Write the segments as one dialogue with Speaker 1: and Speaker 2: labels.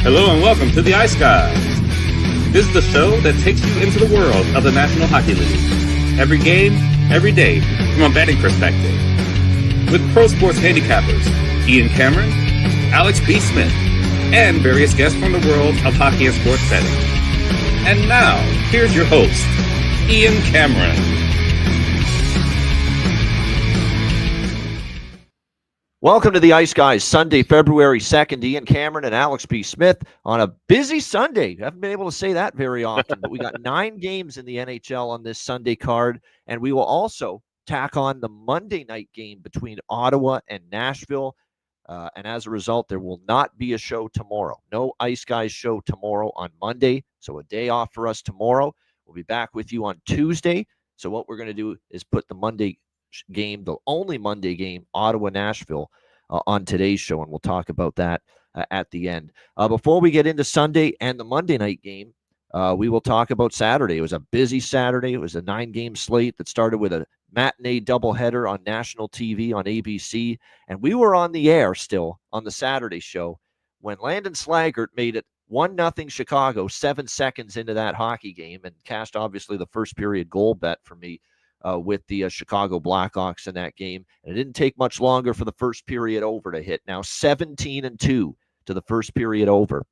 Speaker 1: Hello and welcome to the Ice Guys. This is the show that takes you into the world of the National Hockey League. Every game, every day, from a betting perspective. With pro sports handicappers, Ian Cameron, Alex B. Smith, and various guests from the world of hockey and sports betting. And now, here's your host, Ian Cameron.
Speaker 2: Welcome to the Ice Guys, Sunday, February 2nd. Ian Cameron and Alex B. Smith on a busy Sunday. I haven't been able to say that very often, but we got 9 games in the NHL on this Sunday card, and we will also tack on the Monday night game between Ottawa and Nashville. And as a result, there will not be a show tomorrow. No Ice Guys show tomorrow on Monday, so a day off for us tomorrow. We'll be back with you on Tuesday. So what we're going to do is put the Monday game, the only Monday game, Ottawa-Nashville, on today's show, and we'll talk about that at the end. Before we get into Sunday and the Monday night game, we will talk about Saturday. It was a busy Saturday. It was a 9-game slate that started with a matinee doubleheader on national TV on ABC, and we were on the air still on the Saturday show when Landon Slaggert made it 1-0 Chicago 7 seconds into that hockey game and cashed, obviously, the first period goal bet for me with the Chicago Blackhawks in that game. And it didn't take much longer for the first period over to hit. Now 17-2 to the first period over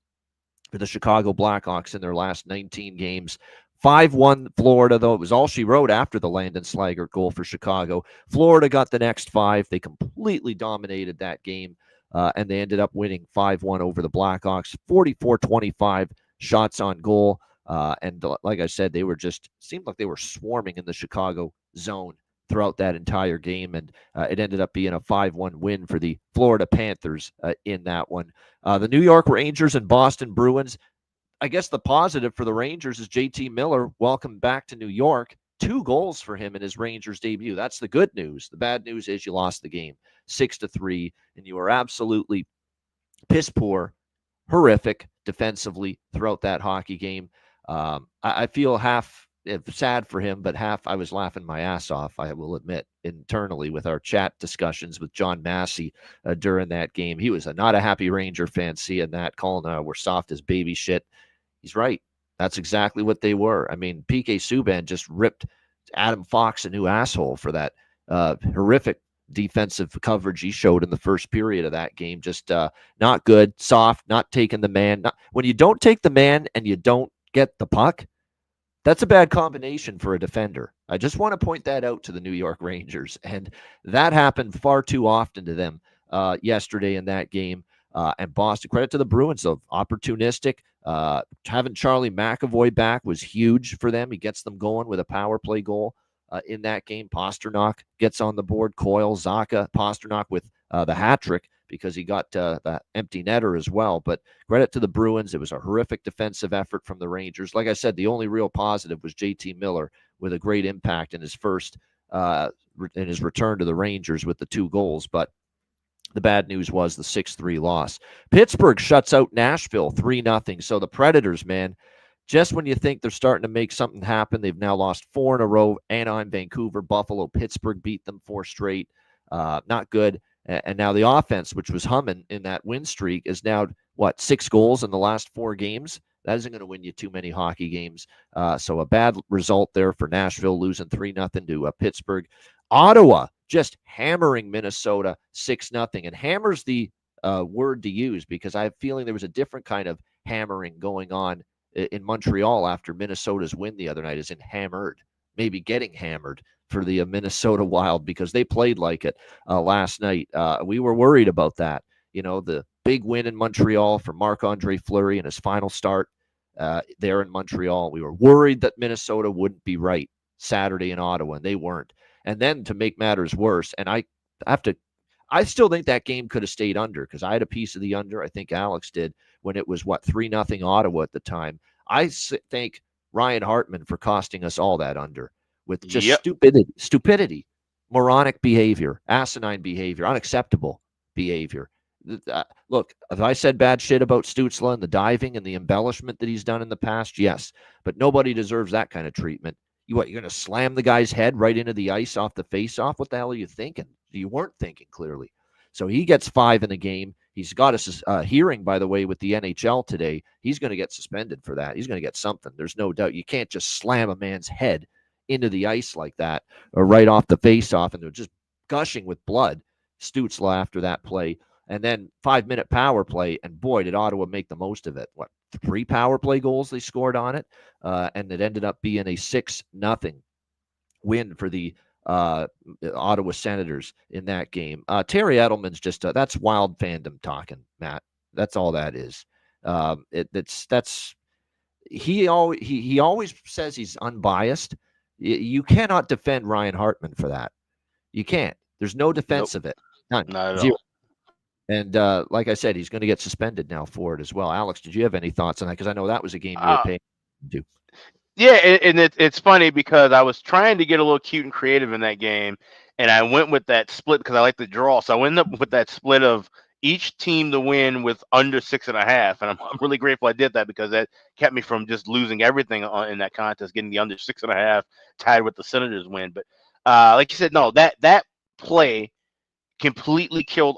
Speaker 2: for the Chicago Blackhawks in their last 19 games. 5-1 Florida, though. It was all she wrote after the Landon Slaggert goal for Chicago. Florida got the next 5. They completely dominated that game, and they ended up winning 5-1 over the Blackhawks. 44-25 shots on goal. And like I said, they were seemed like they were swarming in the Chicago zone throughout that entire game. And it ended up being a 5-1 win for the Florida Panthers in that one. The New York Rangers and Boston Bruins. I guess the positive for the Rangers is JT Miller, welcome back to New York. 2 goals for him in his Rangers debut. That's the good news. The bad news is you lost the game 6-3, and you were absolutely piss poor, horrific defensively throughout that hockey game. I feel half sad for him, but half I was laughing my ass off, I will admit, internally with our chat discussions with John Massey during that game. He was not a happy Ranger fan seeing that, calling we're soft as baby shit. He's right. That's exactly what they were. I mean, PK Subban just ripped Adam Fox a new asshole for that horrific defensive coverage he showed in the first period of that game. Just not good, soft, not taking the man. When you don't take the man and you don't get the puck, that's a bad combination for a defender. I just want to point that out to the New York Rangers, and that happened far too often to them yesterday in that game. And Boston, credit to the Bruins, though, opportunistic. Having Charlie McAvoy back was huge for them. He gets them going with a power play goal in that game. Pasternak gets on the board. Coyle, Zacha, Pasternak with the hat trick, because he got the empty netter as well. But credit to the Bruins. It was a horrific defensive effort from the Rangers. Like I said, the only real positive was JT Miller with a great impact in his first in his return to the Rangers with the 2 goals. But the bad news was the 6-3 loss. Pittsburgh shuts out Nashville 3-0. So the Predators, man, just when you think they're starting to make something happen, they've now lost 4 in a row. Anaheim, Vancouver, Buffalo, Pittsburgh beat them 4 straight. Not good. And now the offense, which was humming in that win streak, is now, 6 goals in the last 4 games? That isn't going to win you too many hockey games. So a bad result there for Nashville, losing 3-0 to Pittsburgh. Ottawa just hammering Minnesota 6-0. And hammer's the word to use, because I have a feeling there was a different kind of hammering going on in Montreal after Minnesota's win the other night, as in hammered, maybe getting hammered for the Minnesota Wild, because they played like it last night. We were worried about that. You know, the big win in Montreal for Marc-Andre Fleury in his final start there in Montreal. We were worried that Minnesota wouldn't be right Saturday in Ottawa, and they weren't. And then to make matters worse, and I still think that game could have stayed under, because I had a piece of the under. I think Alex did, when it was 3-0 Ottawa at the time. I thank Ryan Hartman for costing us all that under, with just stupidity, moronic behavior, asinine behavior, unacceptable behavior. Look, have I said bad shit about Stützle and the diving and the embellishment that he's done in the past? Yes, but nobody deserves that kind of treatment. You're going to slam the guy's head right into the ice off the face-off? What the hell are you thinking? You weren't thinking, clearly. So he gets 5 in the game. He's got a hearing, by the way, with the NHL today. He's going to get suspended for that. He's going to get something. There's no doubt. You can't just slam a man's head into the ice like that or right off the face-off, and they're just gushing with blood. Stützle after that play. And then 5-minute power play, and boy, did Ottawa make the most of it. 3 power play goals they scored on it, and it ended up being a 6-0 win for the Ottawa Senators in that game. Terry Edelman's just that's wild fandom talking, Matt. That's all that is. He always says he's unbiased. You cannot defend Ryan Hartman for that. You can't. There's no defense of it. None.
Speaker 3: Not at
Speaker 2: Zero.
Speaker 3: all.
Speaker 2: And like I said, he's going to get suspended now for it as well. Alex, did you have any thoughts on that? Because I know that was a game you were paying to.
Speaker 3: Yeah, and it's funny because I was trying to get a little cute and creative in that game, and I went with that split because I like the draw. So I went up with that split of each team to win with under 6.5, and I'm really grateful I did that because that kept me from just losing everything in that contest, getting the under 6.5 tied with the Senators win. But like you said, no, that play completely killed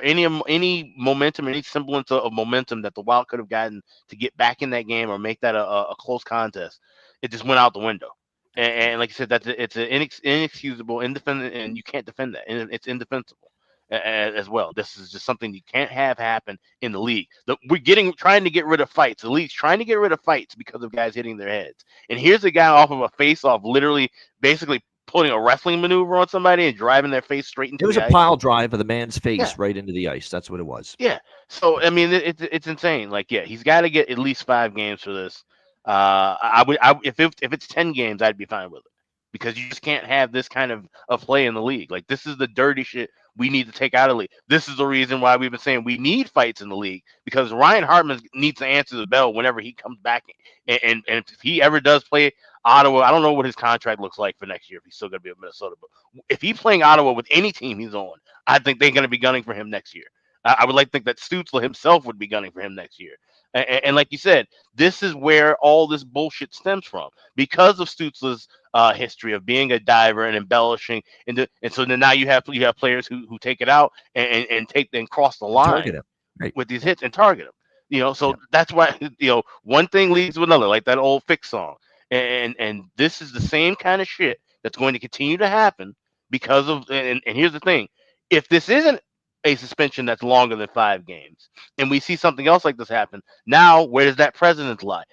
Speaker 3: any momentum, any semblance of momentum that the Wild could have gotten to get back in that game or make that a close contest. It just went out the window. And like I said, it's an inexcusable, indefendable, and you can't defend that. And it's indefensible as well. This is just something you can't have happen in the league. We're trying to get rid of fights. The league's trying to get rid of fights because of guys hitting their heads. And here's a guy off of a face-off, literally, basically putting a wrestling maneuver on somebody and driving their face straight into the ice.
Speaker 2: It was a pile drive of the man's face right into the ice. That's what it was.
Speaker 3: Yeah. So, I mean, it's insane. Like, yeah, he's got to get at least 5 games for this. If it's 10 games, I'd be fine with it because you just can't have this kind of play in the league. Like, this is the dirty shit we need to take out of the league. This is the reason why we've been saying we need fights in the league because Ryan Hartman needs to answer the bell whenever he comes back. And if he ever does play Ottawa, I don't know what his contract looks like for next year if he's still going to be at Minnesota. But if he's playing Ottawa with any team he's on, I think they're going to be gunning for him next year. I would like to think that Stützle himself would be gunning for him next year. And like you said, this is where all this bullshit stems from because of Stützle's history of being a diver and embellishing. And so then now you have players who take it out and cross the line with these hits and target them. So that's why, one thing leads to another, like that old Fix song. And this is the same kind of shit that's going to continue to happen because of, and here's the thing, if this isn't a suspension that's longer than 5 games, and we see something else like this happen, now where does that precedent lie?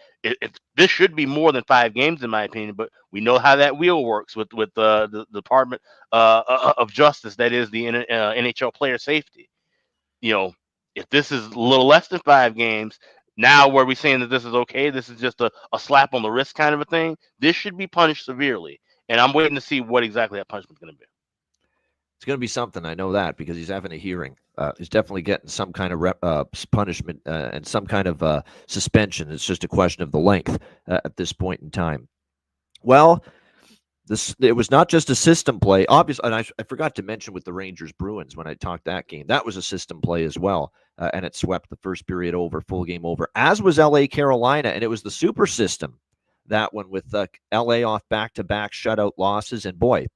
Speaker 3: This should be more than 5 games, in my opinion, but we know how that wheel works with the Department of Justice, that is the NHL player safety. If this is a little less than 5 games, now where we're saying that this is okay, this is just a slap on the wrist kind of a thing, this should be punished severely. And I'm waiting to see what exactly that punishment is going to be.
Speaker 2: It's going to be something. I know that because he's having a hearing. He's definitely getting some kind of punishment and some kind of suspension. It's just a question of the length at this point in time. Well, it was not just a system play. Obviously, and I forgot to mention with the Rangers-Bruins when I talked that game. That was a system play as well, and it swept the first period over, full game over, as was LA-Carolina, and it was the super system, that one with LA off back-to-back shutout losses, and boy,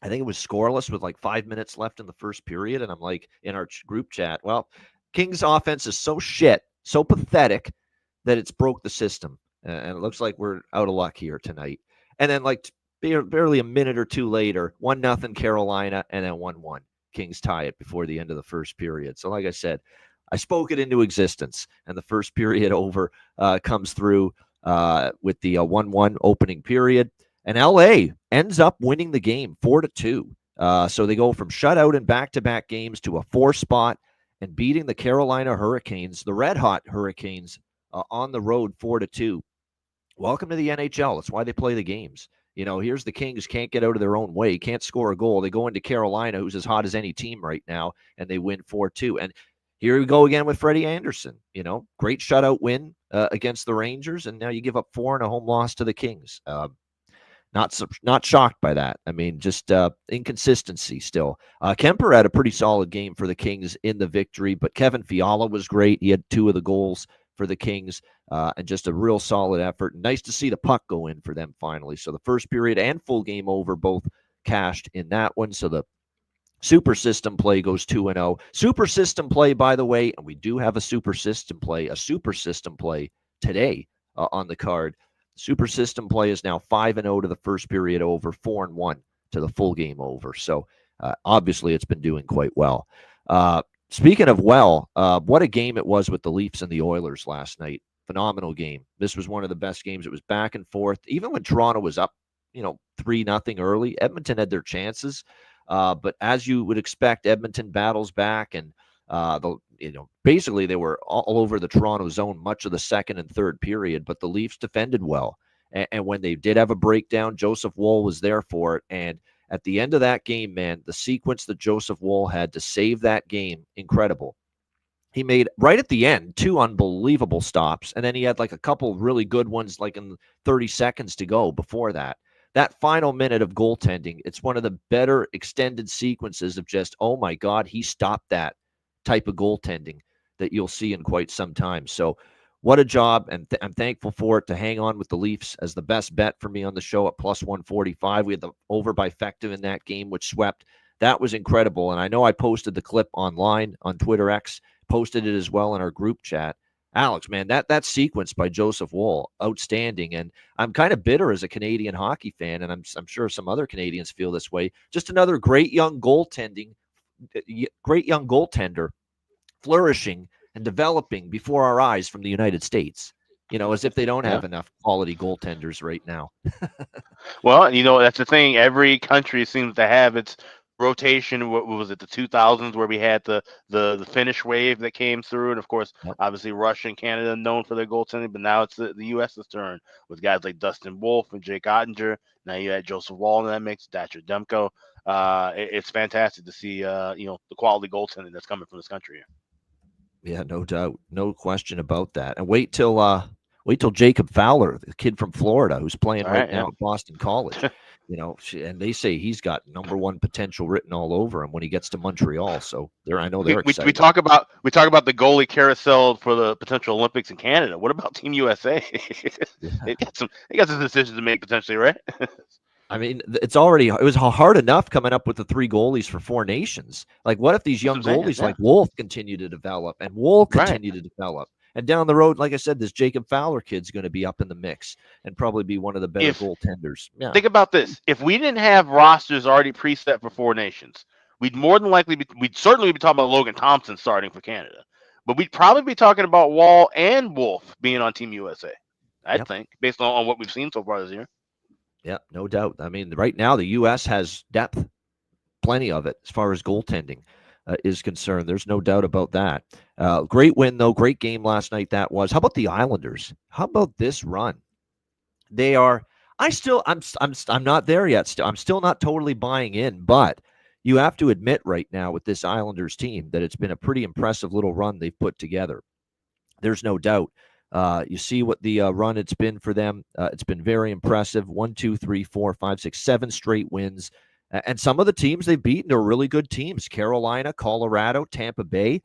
Speaker 2: I think it was scoreless with like 5 minutes left in the first period. And I'm like in our group chat, well, Kings offense is so shit, so pathetic that it's broke the system. And it looks like we're out of luck here tonight. And then like barely a minute or two later, 1-0 Carolina and then 1-1. Kings tie it before the end of the first period. So like I said, I spoke it into existence. And the first period over comes through with the 1-1 opening period. And LA ends up winning the game 4-2. So they go from shutout in back-to-back games to a 4 spot and beating the Carolina Hurricanes, the red-hot Hurricanes, on the road 4-2. Welcome to the NHL. That's why they play the games. Here's the Kings can't get out of their own way, can't score a goal. They go into Carolina, who's as hot as any team right now, and they win 4-2. And here we go again with Freddie Anderson. Great shutout win against the Rangers, and now you give up 4 and a home loss to the Kings. Not shocked by that. I mean, just inconsistency still. Kemper had a pretty solid game for the Kings in the victory, but Kevin Fiala was great. He had 2 of the goals for the Kings, and just a real solid effort. Nice to see the puck go in for them finally. So the first period and full game over both cashed in that one. So the Super system play goes 2-0. Super system play, by the way, and we do have a super system play today on the card. Super system play is now 5-0 to the first period over, 4-1 to the full game over. So obviously it's been doing quite well. Speaking of what a game it was with the Leafs and the Oilers last night. Phenomenal game. This was one of the best games. It was back and forth. Even when Toronto was up, 3-0 early, Edmonton had their chances. But as you would expect, Edmonton battles back, and basically they were all over the Toronto zone much of the second and third period. But the Leafs defended well, and when they did have a breakdown, Joseph Woll was there for it. And at the end of that game, man, the sequence that Joseph Woll had to save that game, incredible. He made, right at the end, 2 unbelievable stops, and then he had like a couple really good ones like in 30 seconds to go before that. That final minute of goaltending, it's one of the better extended sequences of just, oh my God, he stopped that type of goaltending that you'll see in quite some time. So what a job, and I'm thankful for it to hang on with the Leafs as the best bet for me on the show at plus 145. We had the over by Fective in that game, which swept. That was incredible, and I know I posted the clip online on Twitter X, posted it as well in our group chat. Alex, man, that sequence by Joseph Woll, outstanding. And I'm kind of bitter as a Canadian hockey fan, and I'm sure some other Canadians feel this way. Just another great young goaltender flourishing and developing before our eyes from the United States. As if they don't have enough quality goaltenders right now.
Speaker 3: Well, that's the thing. Every country seems to have its rotation. What was it, the 2000s, where we had the Finnish wave that came through, and of course, obviously Russia and Canada known for their goaltending, but now it's the U.S.'s turn with guys like Dustin Wolf and Jake Ottinger. Now you had Joseph Woll in that mix, Thatcher Demko. It's fantastic to see the quality goaltending that's coming from this country here.
Speaker 2: Yeah, no doubt, no question about that. And wait till Jacob Fowler, the kid from Florida who's playing right now at Boston College. And they say he's got number one potential written all over him when he gets to Montreal. So I know they're excited.
Speaker 3: We talk about the goalie carousel for the potential Olympics in Canada. What about Team USA? They got some decisions to make potentially, right?
Speaker 2: I mean, it was hard enough coming up with the 3 goalies for 4 nations. Like, what if these young goalies like Wolf continue to develop and Woll continue to develop? And down the road, like I said, this Jacob Fowler kid's going to be up in the mix and probably be one of the better goaltenders. Yeah.
Speaker 3: Think about this. If we didn't have rosters already preset for 4 nations, we'd certainly be talking about Logan Thompson starting for Canada. But we'd probably be talking about Woll and Wolf being on Team USA, I think, based on what we've seen so far this year.
Speaker 2: Yeah, no doubt. I mean, right now, the U.S. has depth, plenty of it, as far as goaltending is concerned. There's no doubt about that. Great win, though. Great game last night, that was. How about the Islanders? How about this run? They are – I'm not there yet. I'm still not totally buying in, but you have to admit right now with this Islanders team that it's been a pretty impressive little run they've put together. There's no doubt. You see what the run it's been for them. It's been very impressive. 1, 2, 3, 4, 5, 6, 7 straight wins. And some of the teams they've beaten are really good teams. Carolina, Colorado, Tampa Bay.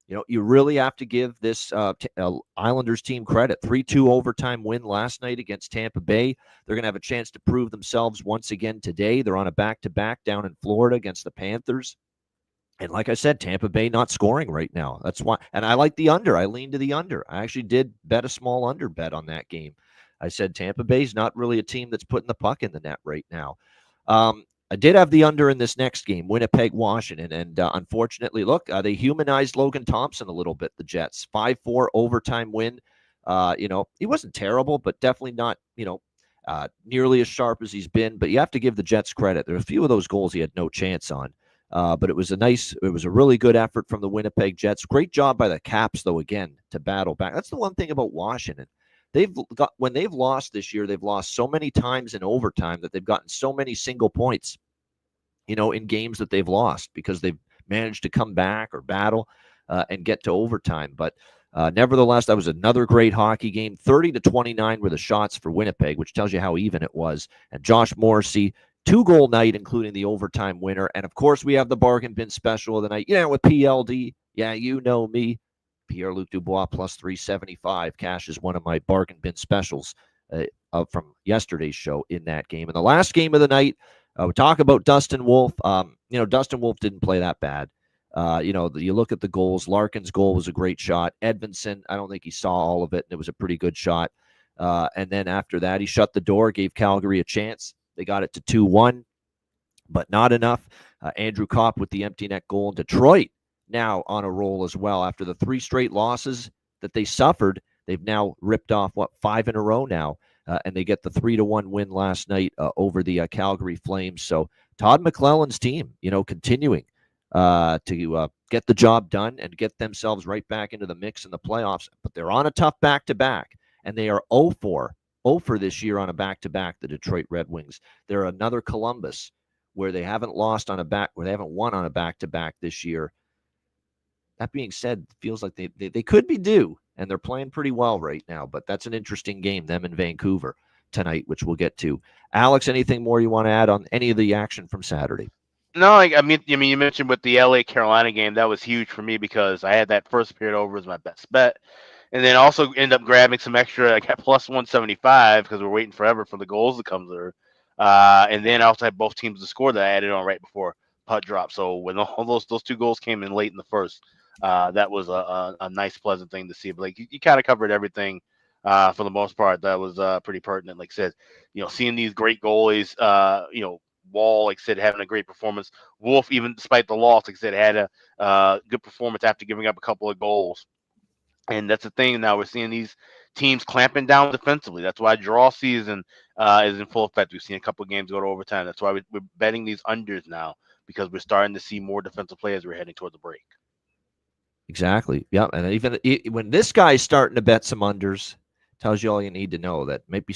Speaker 2: You really have to give this Islanders team credit. 3-2 overtime win last night against Tampa Bay. They're going to have a chance to prove themselves once again today. They're on a back-to-back down in Florida against the Panthers. And like I said, Tampa Bay not scoring right now. That's why. And I like the under. I leaned to the under. I actually did bet a small under bet on that game. I said Tampa Bay's not really a team that's putting the puck in the net right now. I did have the under in this next game, Winnipeg, Washington. And unfortunately, look, they humanized Logan Thompson a little bit, the Jets. 5-4 overtime win. He wasn't terrible, but definitely not, nearly as sharp as he's been. But you have to give the Jets credit. There are a few of those goals he had no chance on. But it was a really good effort from the Winnipeg Jets. Great job by the Caps, though, again, to battle back. That's the one thing about Washington. When they've lost this year, they've lost so many times in overtime that they've gotten so many single points, in games that they've lost because they've managed to come back or battle and get to overtime. But nevertheless, that was another great hockey game. 30-29 were the shots for Winnipeg, which tells you how even it was. And Josh Morrissey, 2-goal night, including the overtime winner. And, of course, we have the bargain bin special of the night. With PLD. Yeah, you know me. Pierre-Luc Dubois plus 375. Cash is one of my bargain bin specials from yesterday's show in that game. And the last game of the night, We talk about Dustin Wolf. Dustin Wolf didn't play that bad. You look at the goals. Larkin's goal was a great shot. Edmondson, I don't think he saw all of it, and it was a pretty good shot. And then after that, he shut the door, gave Calgary a chance. They got it to 2-1, but not enough. Andrew Kopp with the empty net goal. And Detroit now on a roll as well. After the 3 straight losses that they suffered, they've now ripped off, 5 in a row now. And they get the 3-1 win last night over the Calgary Flames. So Todd McClellan's team, continuing to get the job done and get themselves right back into the mix in the playoffs. But they're on a tough back-to-back, and they are 0-4 this year on a back-to-back, the Detroit Red Wings. They're another Columbus where they haven't won on a back-to-back this year. That being said, it feels like they could be due, and they're playing pretty well right now. But that's an interesting game, them in Vancouver tonight, which we'll get to. Alex, anything more you want to add on any of the action from Saturday?
Speaker 3: No, I mean, you mentioned with the LA Carolina game, that was huge for me because I had that first period over as my best bet. And then also end up grabbing some extra. I got plus 175 because we're waiting forever for the goals to come through. And then I also had both teams to score that I added on right before puck drop. So when all those 2 goals came in late in the first, that was a nice, pleasant thing to see. But like you kind of covered everything for the most part. That was pretty pertinent. Like I said, seeing these great goalies, Wall, like I said, having a great performance. Wolf, even despite the loss, like I said, had a good performance after giving up a couple of goals. And that's the thing now. We're seeing these teams clamping down defensively. That's why draw season is in full effect. We've seen a couple of games go to overtime. That's why we're betting these unders now because we're starting to see more defensive play as we're heading toward the break.
Speaker 2: Exactly. Yeah. And even when this guy's starting to bet some unders, tells you all you need to know. That might be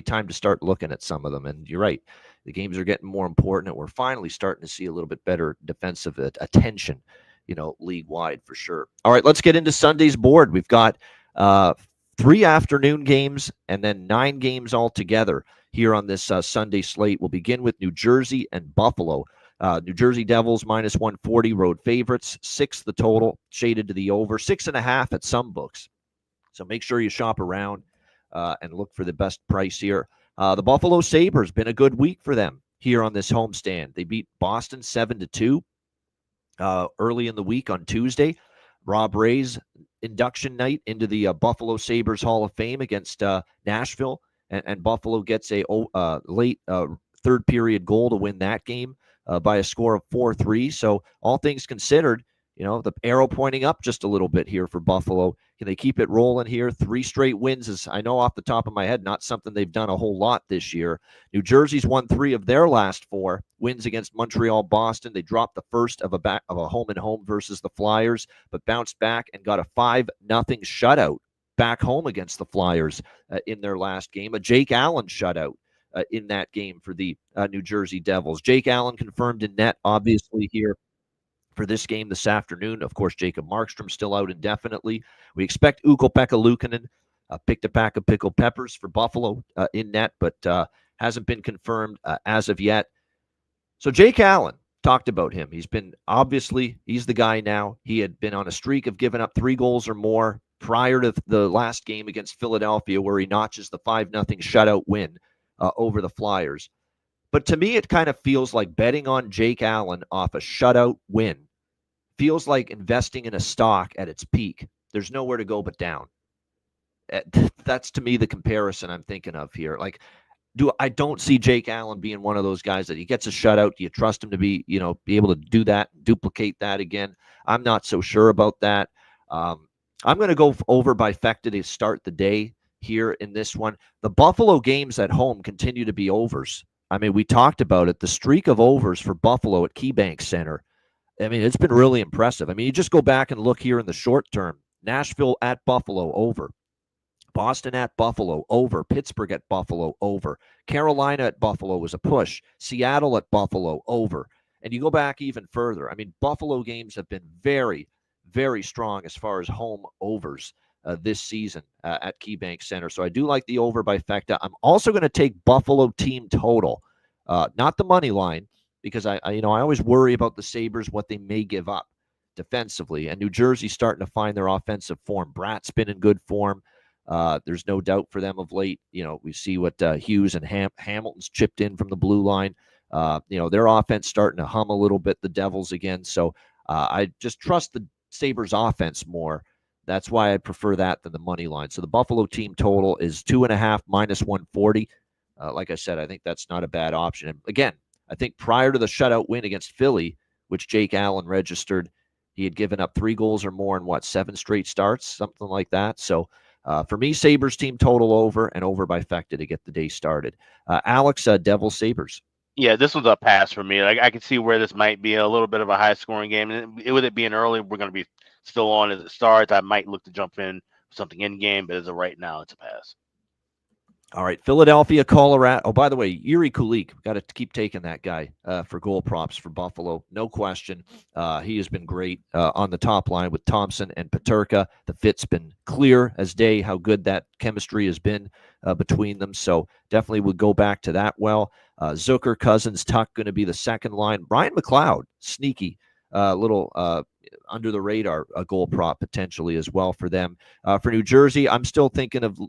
Speaker 2: time to start looking at some of them. And you're right. The games are getting more important, and we're finally starting to see a little bit better defensive attention, league wide for sure. All right, let's get into Sunday's board. We've got 3 afternoon games and then 9 games altogether here on this Sunday slate. We'll begin with New Jersey and Buffalo. New Jersey Devils minus 140 road favorites, 6 the total, shaded to the over, 6.5 at some books. So make sure you shop around and look for the best price here. The Buffalo Sabres, been a good week for them here on this homestand. They beat Boston 7-2 early in the week on Tuesday. Rob Ray's induction night into the Buffalo Sabres Hall of Fame against Nashville, and Buffalo gets a late third period goal to win that game by a score of 4-3. So all things considered, the arrow pointing up just a little bit here for Buffalo. Can they keep it rolling here? 3 straight wins is, I know off the top of my head, not something they've done a whole lot this year. New Jersey's won 3 of their last 4 wins against Montreal, Boston. They dropped the first of a home-and-home versus the Flyers, but bounced back and got a 5-0 shutout back home against the Flyers in their last game. A Jake Allen shutout in that game for the New Jersey Devils. Jake Allen confirmed in net, obviously, here for this game this afternoon. Of course, Jacob Markstrom still out indefinitely. We expect Ukko-Pekka Luukkonen picked a pack of pickled peppers for Buffalo in net, but hasn't been confirmed as of yet. So Jake Allen, talked about him. He's the guy now. He had been on a streak of giving up 3 goals or more prior to the last game against Philadelphia, where he notches the 5-0 shutout win over the Flyers. But to me, it kind of feels like betting on Jake Allen off a shutout win feels like investing in a stock at its peak. There's nowhere to go but down. That's, to me, the comparison I'm thinking of here. Like, I don't see Jake Allen being one of those guys that he gets a shutout. Do you trust him to be able to do that, duplicate that again? I'm not so sure about that. I'm going to go over bifecta to start the day here in this one. The Buffalo games at home continue to be overs. I mean, we talked about it. The streak of overs for Buffalo at KeyBank Center, I mean, it's been really impressive. I mean, you just go back and look here in the short term. Nashville at Buffalo, over. Boston at Buffalo, over. Pittsburgh at Buffalo, over. Carolina at Buffalo was a push. Seattle at Buffalo, over. And you go back even further. I mean, Buffalo games have been very, very strong as far as home overs this season at KeyBank Center. So I do like the over bifecta. I'm also going to take Buffalo team total, not the money line, because I always worry about the Sabres, what they may give up defensively. And New Jersey's starting to find their offensive form. Bratt's been in good form. There's no doubt for them of late. We see what Hughes and Hamilton's chipped in from the blue line. Their offense starting to hum a little bit, the Devils again. So I just trust the Sabres offense more. That's why I prefer that than the money line. So the Buffalo team total is 2.5 minus 140. Like I said, I think that's not a bad option. And again, I think prior to the shutout win against Philly, which Jake Allen registered, he had given up 3 goals or more in 7 straight starts, something like that. So for me, Sabres team total over and over by Fecta to get the day started. Alex, Devils Sabres.
Speaker 3: Yeah, this was a pass for me. Like I can see where this might be a little bit of a high scoring game. And with it being early, we're going to be still on as it starts. I might look to jump in something in game, but as of right now, it's a pass.
Speaker 2: All right, Philadelphia, Colorado. Oh, by the way, Yuri Kulik, got to keep taking that guy for goal props for Buffalo. No question. He has been great on the top line with Thompson and Peterka. The fit's been clear as day how good that chemistry has been between them. So definitely would go back to that well. Zucker, Cousins, Tuck going to be the second line. Ryan McLeod, sneaky, little under the radar goal prop potentially as well for them. For New Jersey, I'm still thinking of,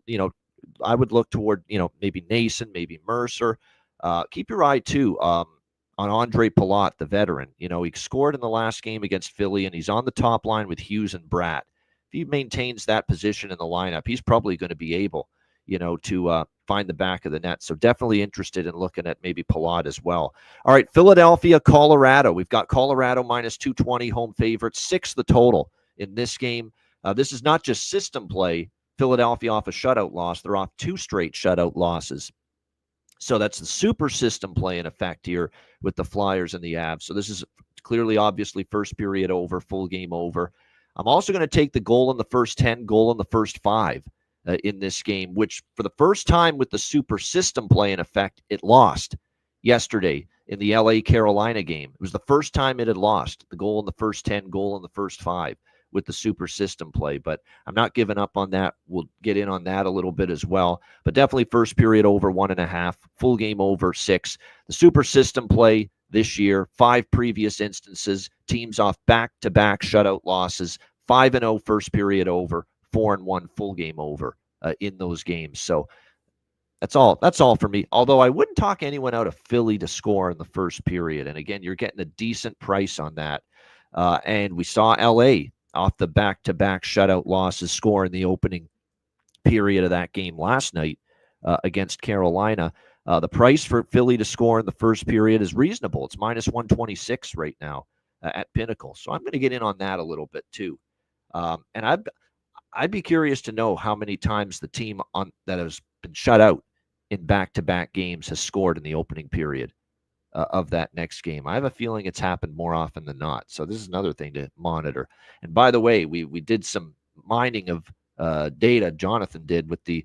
Speaker 2: I would look toward, maybe Nason, maybe Mercer. Keep your eye, too, on Andre Palat, the veteran. He scored in the last game against Philly, and he's on the top line with Hughes and Bratt. If he maintains that position in the lineup, he's probably going to be able, to find the back of the net. So definitely interested in looking at maybe Palat as well. All right, Philadelphia, Colorado. We've got Colorado minus 220, home favorite, 6 the total in this game. This is not just system play. Philadelphia off a shutout loss. They're off 2 straight shutout losses. So that's the super system play in effect here with the Flyers and the Avs. So this is clearly, obviously, first period over, full game over. I'm also going to take the goal in the first 10, goal in the first 5 in this game, which for the first time with the super system play in effect, it lost yesterday in the LA-Carolina game. It was the first time it had lost, the goal in the first 10, goal in the first 5. With the super system play, but I'm not giving up on that. We'll get in on that a little bit as well, but definitely first period over 1.5, full game over 6. The super system play this year, 5 previous instances, teams off back-to-back shutout losses, 5-0 first period over, 4-1 full game over in those games. So that's all for me. Although I wouldn't talk anyone out of Philly to score in the first period. And again, you're getting a decent price on that. And we saw LA off the back-to-back shutout losses score in the opening period of that game last night against Carolina. The price for Philly to score in the first period is reasonable. It's minus 126 right now at Pinnacle. So I'm going to get in on that a little bit too. And I'd be curious to know how many times the team that has been shut out in back-to-back games has scored in the opening period of that next game. I have a feeling it's happened more often than not. So this is another thing to monitor. And by the way, we did some mining of data, Jonathan did, with the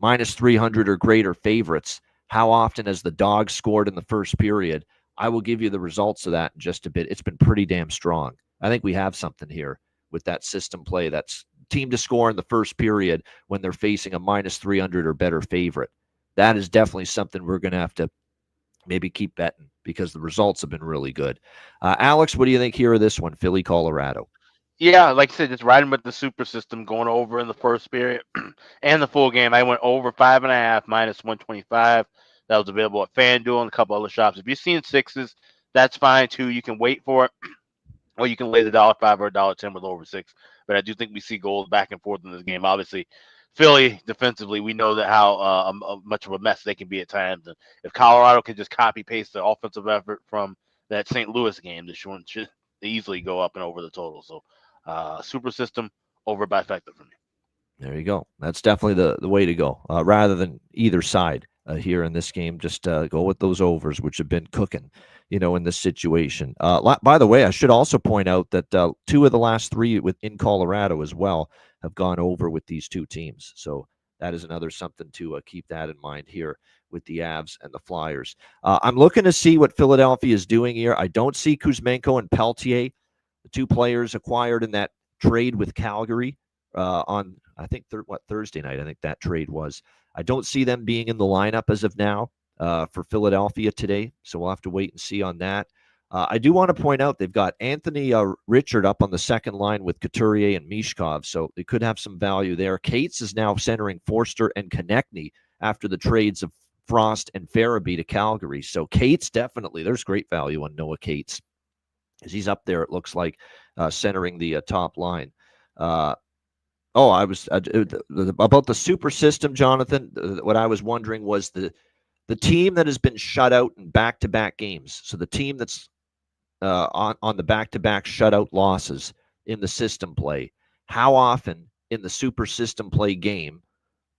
Speaker 2: minus 300 or greater favorites. How often has the Dogs scored in the first period? I will give you the results of that in just a bit. It's been pretty damn strong. I think we have something here with that system play. That's team to score in the first period when they're facing a minus 300 or better favorite. That is definitely something we're going to have to maybe keep betting because the results have been really good. Alex, what do you think here of this one, Philly, Colorado?
Speaker 3: Yeah, like I said, just riding with the super system, going over in the first period and the full game. I went over 5.5 minus 125. That was available at FanDuel and a couple other shops. If you've seen 6s, that's fine too. You can wait for it, or you can lay the $1.05 or $1.10 with over 6. But I do think we see goals back and forth in this game. Obviously, Philly defensively, we know that how much of a mess they can be at times. And if Colorado can just copy paste the offensive effort from that St. Louis game, this one should easily go up and over the total. So super system over by Fecta for me.
Speaker 2: There you go. That's definitely the way to go. Rather than either side here in this game, just go with those overs, which have been cooking, in this situation. By the way, I should also point out that 2 of the last 3 in Colorado as well have gone over with these 2 teams. So that is another something to keep that in mind here with the Avs and the Flyers. I'm looking to see what Philadelphia is doing here. I don't see Kuzmenko and Peltier, the 2 players acquired in that trade with Calgary on, I think, Thursday night. I think that trade was. I don't see them being in the lineup as of now for Philadelphia today. So we'll have to wait and see on that. I do want to point out they've got Anthony Richard up on the second line with Couturier and Mishkov, so they could have some value there. Cates is now centering Forster and Konechny after the trades of Frost and Farabee to Calgary. So Cates, definitely, there's great value on Noah Cates, as he's up there, it looks like, centering the top line. I was about the super system, Jonathan. What I was wondering was the team that has been shut out in back-to-back games. So the team that's on the back-to-back shutout losses in the system play. How often in the super system play game,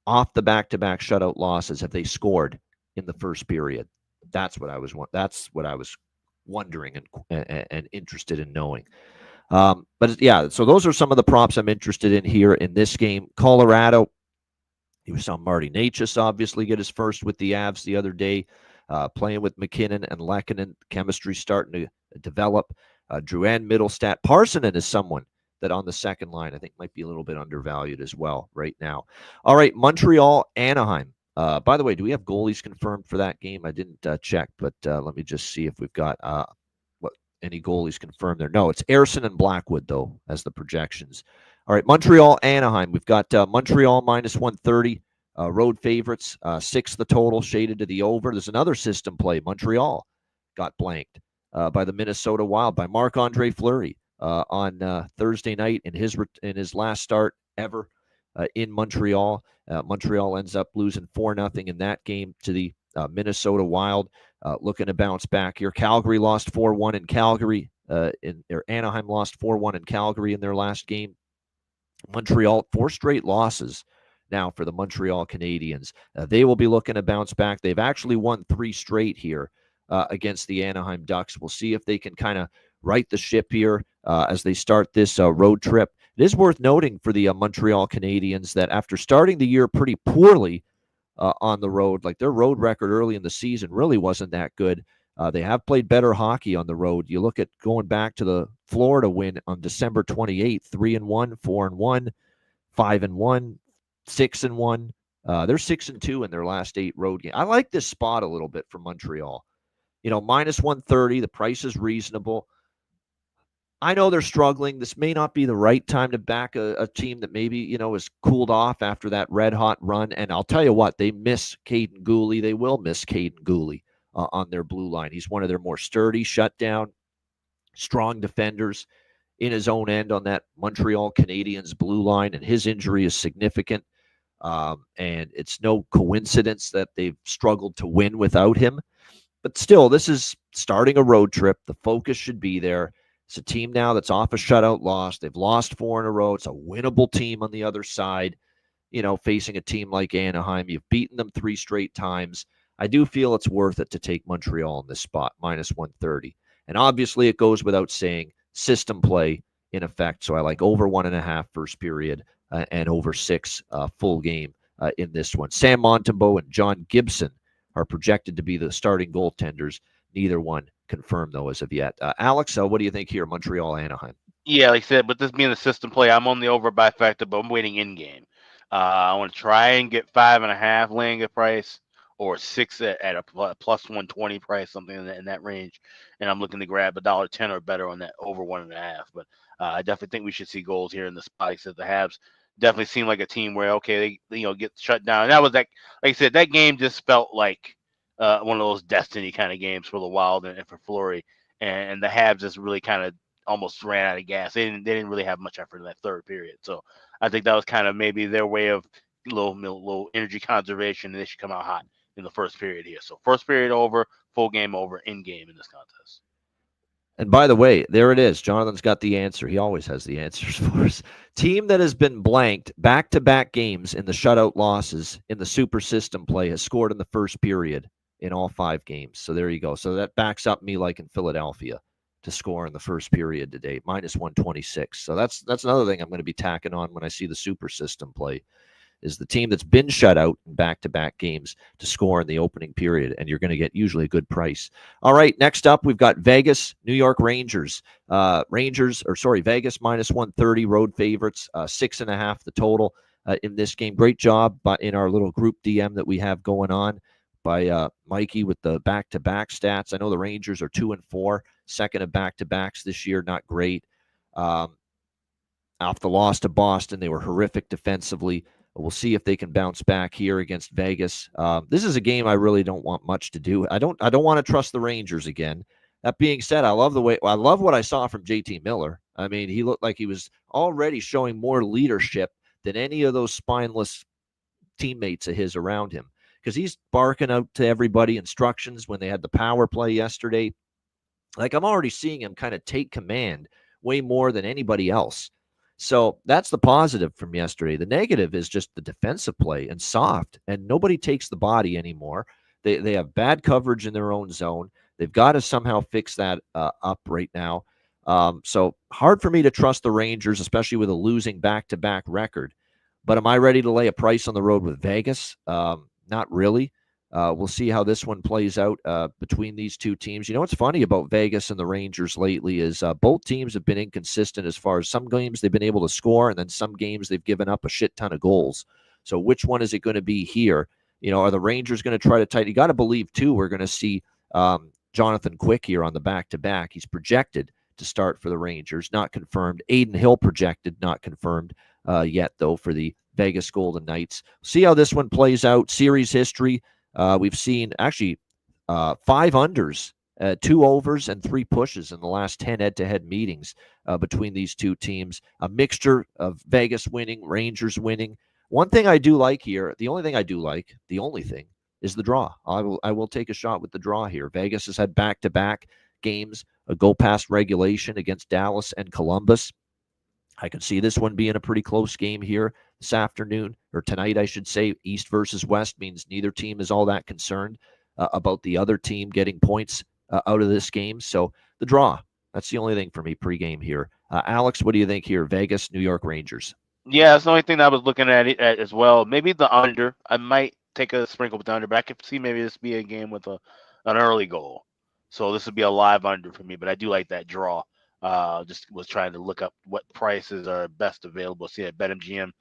Speaker 2: off the back-to-back shutout losses, have they scored in the first period? That's what I was wondering and interested in knowing. But yeah, so those are some of the props I'm interested in here in this game. Colorado, you saw Marty Necas obviously get his first with the Avs the other day, playing with McKinnon and Lehkonen. Chemistry starting to develop. Drouin, Middlestat. Parsonen is someone that on the second line I think might be a little bit undervalued as well right now. All right, Montreal, Anaheim. By the way, do we have goalies confirmed for that game? I didn't check, but let me just see if we've got any goalies confirmed there. No, it's Ersson and Blackwood, though, as the projections. All right, Montreal, Anaheim. We've got Montreal minus 130, road favorites, 6 the total, shaded to the over. There's another system play. Montreal got blanked by the Minnesota Wild, by Marc-Andre Fleury on Thursday night in his last start ever in Montreal. Montreal ends up losing 4-0 in that game to the Minnesota Wild. Looking to bounce back here. Calgary lost 4-1 in Calgary. Anaheim lost 4-1 in Calgary in their last game. Montreal, 4 straight losses now for the Montreal Canadiens. They will be looking to bounce back. They've actually won 3 straight here against the Anaheim Ducks. We'll see if they can kind of right the ship here as they start this road trip. It is worth noting for the Montreal Canadiens that after starting the year pretty poorly on the road, like their road record early in the season really wasn't that good. They have played better hockey on the road. You look at going back to the Florida win on December 28th, 3-1, 4-1, 5-1, 6-1. They're 6-2 in their last 8 road games. I like this spot a little bit for Montreal. Minus 130. The price is reasonable. I know they're struggling. This may not be the right time to back a team that maybe, is cooled off after that red-hot run. And I'll tell you what, they miss Caden Gooley. They will miss Caden Gooley on their blue line. He's one of their more sturdy, shutdown, strong defenders in his own end on that Montreal Canadiens blue line, and his injury is significant. And it's no coincidence that they've struggled to win without him. But still, this is starting a road trip. The focus should be there. It's a team now that's off a shutout loss. They've lost 4 in a row. It's a winnable team on the other side, facing a team like Anaheim. You've beaten them 3 straight times. I do feel it's worth it to take Montreal in this spot, minus 130. And obviously, it goes without saying, system play in effect. So I like over 1.5 first period and over 6 full game in this one. Sam Montembeault and John Gibson are projected to be the starting goaltenders. Neither one confirmed, though, as of yet. Alex, what do you think here, Montreal, Anaheim?
Speaker 3: Yeah, like I said, but this being the system play, I'm on the over by factor, but I'm waiting in game. I want to try and get 5.5 laying a price, or 6 at a plus 120 price, something in that range. And I'm looking to grab $1.10 or better on that over 1.5. But I definitely think we should see goals here in the spot. Like I said, the Habs definitely seem like a team where, okay, they get shut down. And that was like I said, that game just felt like one of those destiny kind of games for the Wild and for Fleury. And the Habs just really kind of almost ran out of gas. They didn't really have much effort in that third period. So I think that was kind of maybe their way of little energy conservation, and they should come out hot in the first period here. So first period over, full game over, in game in this contest.
Speaker 2: And by the way, there it is. Jonathan's got the answer. He always has the answers for us. Team that has been blanked back-to-back games in the shutout losses in the super system play has scored in the first period in all 5 games. So there you go. So that backs up me like in Philadelphia to score in the first period today, minus 126. So that's another thing I'm going to be tacking on when I see the super system play, is the team that's been shut out in back-to-back games to score in the opening period, and you're going to get usually a good price. All right, next up, we've got Vegas, New York Rangers. Vegas minus 130, road favorites, 6.5 the total in this game. Great job in our little group DM that we have going on by Mikey with the back-to-back stats. I know the Rangers are 2-4 second of back-to-backs this year, not great. Off the loss to Boston, they were horrific defensively. We'll see if they can bounce back here against Vegas. This is a game I really don't want much to do. I don't want to trust the Rangers again. That being said, I love what I saw from JT Miller. I mean, he looked like he was already showing more leadership than any of those spineless teammates of his around him, because he's barking out to everybody instructions when they had the power play yesterday. Like, I'm already seeing him kind of take command way more than anybody else. So that's the positive from yesterday. The negative is just the defensive play and soft, and nobody takes the body anymore. They have bad coverage in their own zone. They've got to somehow fix that up right now. So hard for me to trust the Rangers, especially with a losing back-to-back record. But am I ready to lay a price on the road with Vegas? Not really. We'll see how this one plays out between these two teams. You know what's funny about Vegas and the Rangers lately is both teams have been inconsistent as far as some games they've been able to score, and then some games they've given up a shit ton of goals. So which one is it going to be here? You know, are the Rangers going to try to tighten? You got to believe, too, we're going to see Jonathan Quick here on the back-to-back. He's projected to start for the Rangers, not confirmed. Aiden Hill projected, not confirmed yet, though, for the Vegas Golden Knights. See how this one plays out. Series history. We've seen actually 5 unders, 2 overs, and 3 pushes in the last 10 head-to-head meetings between these two teams. A mixture of Vegas winning, Rangers winning. One thing I do like here, the only thing is the draw. I will take a shot with the draw here. Vegas has had back-to-back games, a go past regulation against Dallas and Columbus. I can see this one being a pretty close game here this afternoon, or tonight, I should say. East versus West means neither team is all that concerned about the other team getting points out of this game. So the draw, that's the only thing for me pregame here. Alex, what do you think here? Vegas, New York Rangers.
Speaker 3: Yeah, that's the only thing that I was looking at it at as well. Maybe the under. I might take a sprinkle with the under, but I could see maybe this be a game with an early goal. So this would be a live under for me, but I do like that draw. Just was trying to look up what prices are best available. See at BetMGM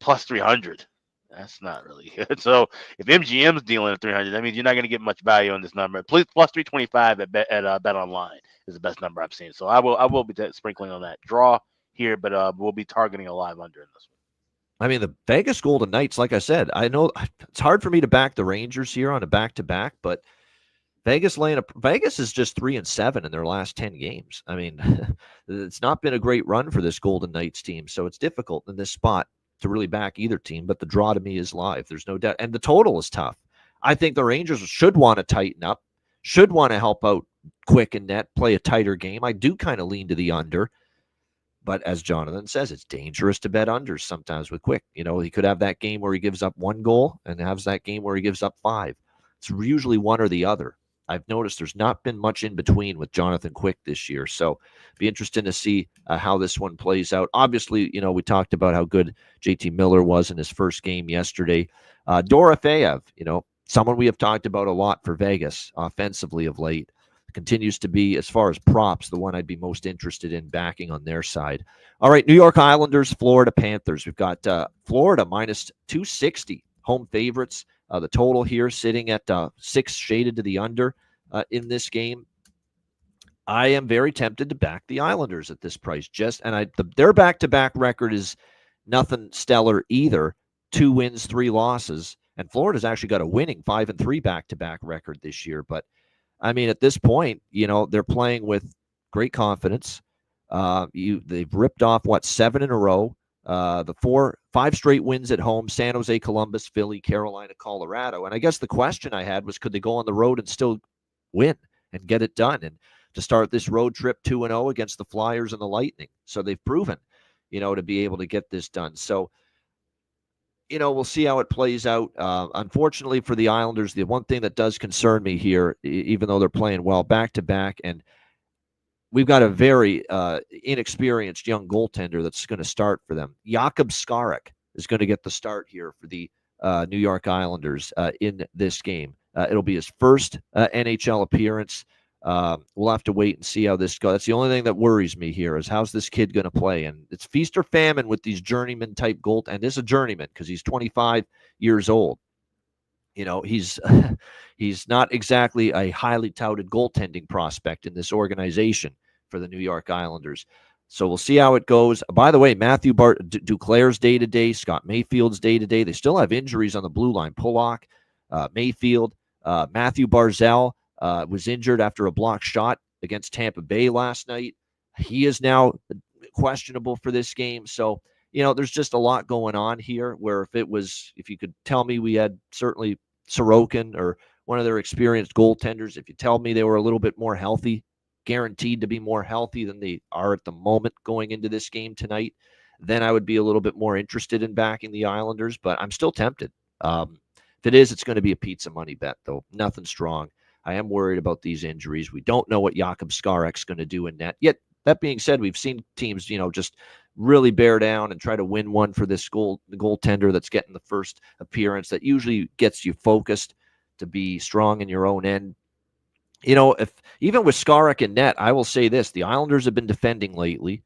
Speaker 3: plus 300. That's not really good. So if MGM's dealing at 300, that means you're not going to get much value on this number. Plus 325 at Bet Online is the best number I've seen. So I will be sprinkling on that draw here, but we'll be targeting a live under in this one.
Speaker 2: I mean, the Vegas Golden Knights, like I said, I know it's hard for me to back the Rangers here on a back-to-back, but Vegas is just 3-7 in their last 10 games. I mean, it's not been a great run for this Golden Knights team, so it's difficult in this spot to really back either team, but the draw to me is live. There's no doubt. And the total is tough. I think the Rangers should want to tighten up, should want to help out Quick and net, play a tighter game. I do kind of lean to the under. But as Jonathan says, it's dangerous to bet unders sometimes with Quick. You know, he could have that game where he gives up 1 goal and has that game where he gives up 5. It's usually one or the other. I've noticed there's not been much in between with Jonathan Quick this year. So be interesting to see how this one plays out. Obviously, you know, we talked about how good JT Miller was in his first game yesterday. Dorofeyev, you know, someone we have talked about a lot for Vegas offensively of late. Continues to be, as far as props, the one I'd be most interested in backing on their side. All right, New York Islanders, Florida Panthers. We've got Florida minus 260, home favorites. The total here sitting at 6 shaded to the under in this game. I am very tempted to back the Islanders at this price. Their back-to-back record is nothing stellar either. 2 wins, 3 losses. And Florida's actually got a winning 5-3 back-to-back record this year. But I mean, at this point, you know, they're playing with great confidence. They've ripped off 7 in a row. The 5 straight wins at home: San Jose, Columbus, Philly, Carolina, Colorado. And I guess the question I had was, could they go on the road and still win and get it done? And to start this road trip 2-0 against the Flyers and the Lightning. So they've proven, you know, to be able to get this done. So, you know, we'll see how it plays out. Unfortunately for the Islanders, the one thing that does concern me here, even though they're playing well back-to-back, and we've got a very inexperienced young goaltender that's going to start for them. Jakub Skarek is going to get the start here for the New York Islanders in this game. It'll be his first NHL appearance. We'll have to wait and see how this goes. That's the only thing that worries me here is how's this kid going to play? And it's feast or famine with these journeyman-type and this is a journeyman because he's 25 years old. He's he's not exactly a highly touted goaltending prospect in this organization for the New York Islanders. So we'll see how it goes. By the way, Matthew Duclair's day-to-day, Scott Mayfield's day-to-day. They still have injuries on the blue line. Pollock, Mayfield, Matthew Barzal was injured after a blocked shot against Tampa Bay last night. He is now questionable for this game. So, there's just a lot going on here where if you could tell me we had certainly Sorokin or one of their experienced goaltenders, if you tell me they were a little bit more healthy, guaranteed to be more healthy than they are at the moment going into this game tonight, then I would be a little bit more interested in backing the Islanders, but I'm still tempted. If it is, it's going to be a pizza money bet, though. Nothing strong. I am worried about these injuries. We don't know what Jakub Skarek's going to do in net. Yet, that being said, we've seen teams, just really bear down and try to win one for this goaltender that's getting the first appearance. That usually gets you focused to be strong in your own end. If even with Skarek in net, I will say this: the Islanders have been defending lately.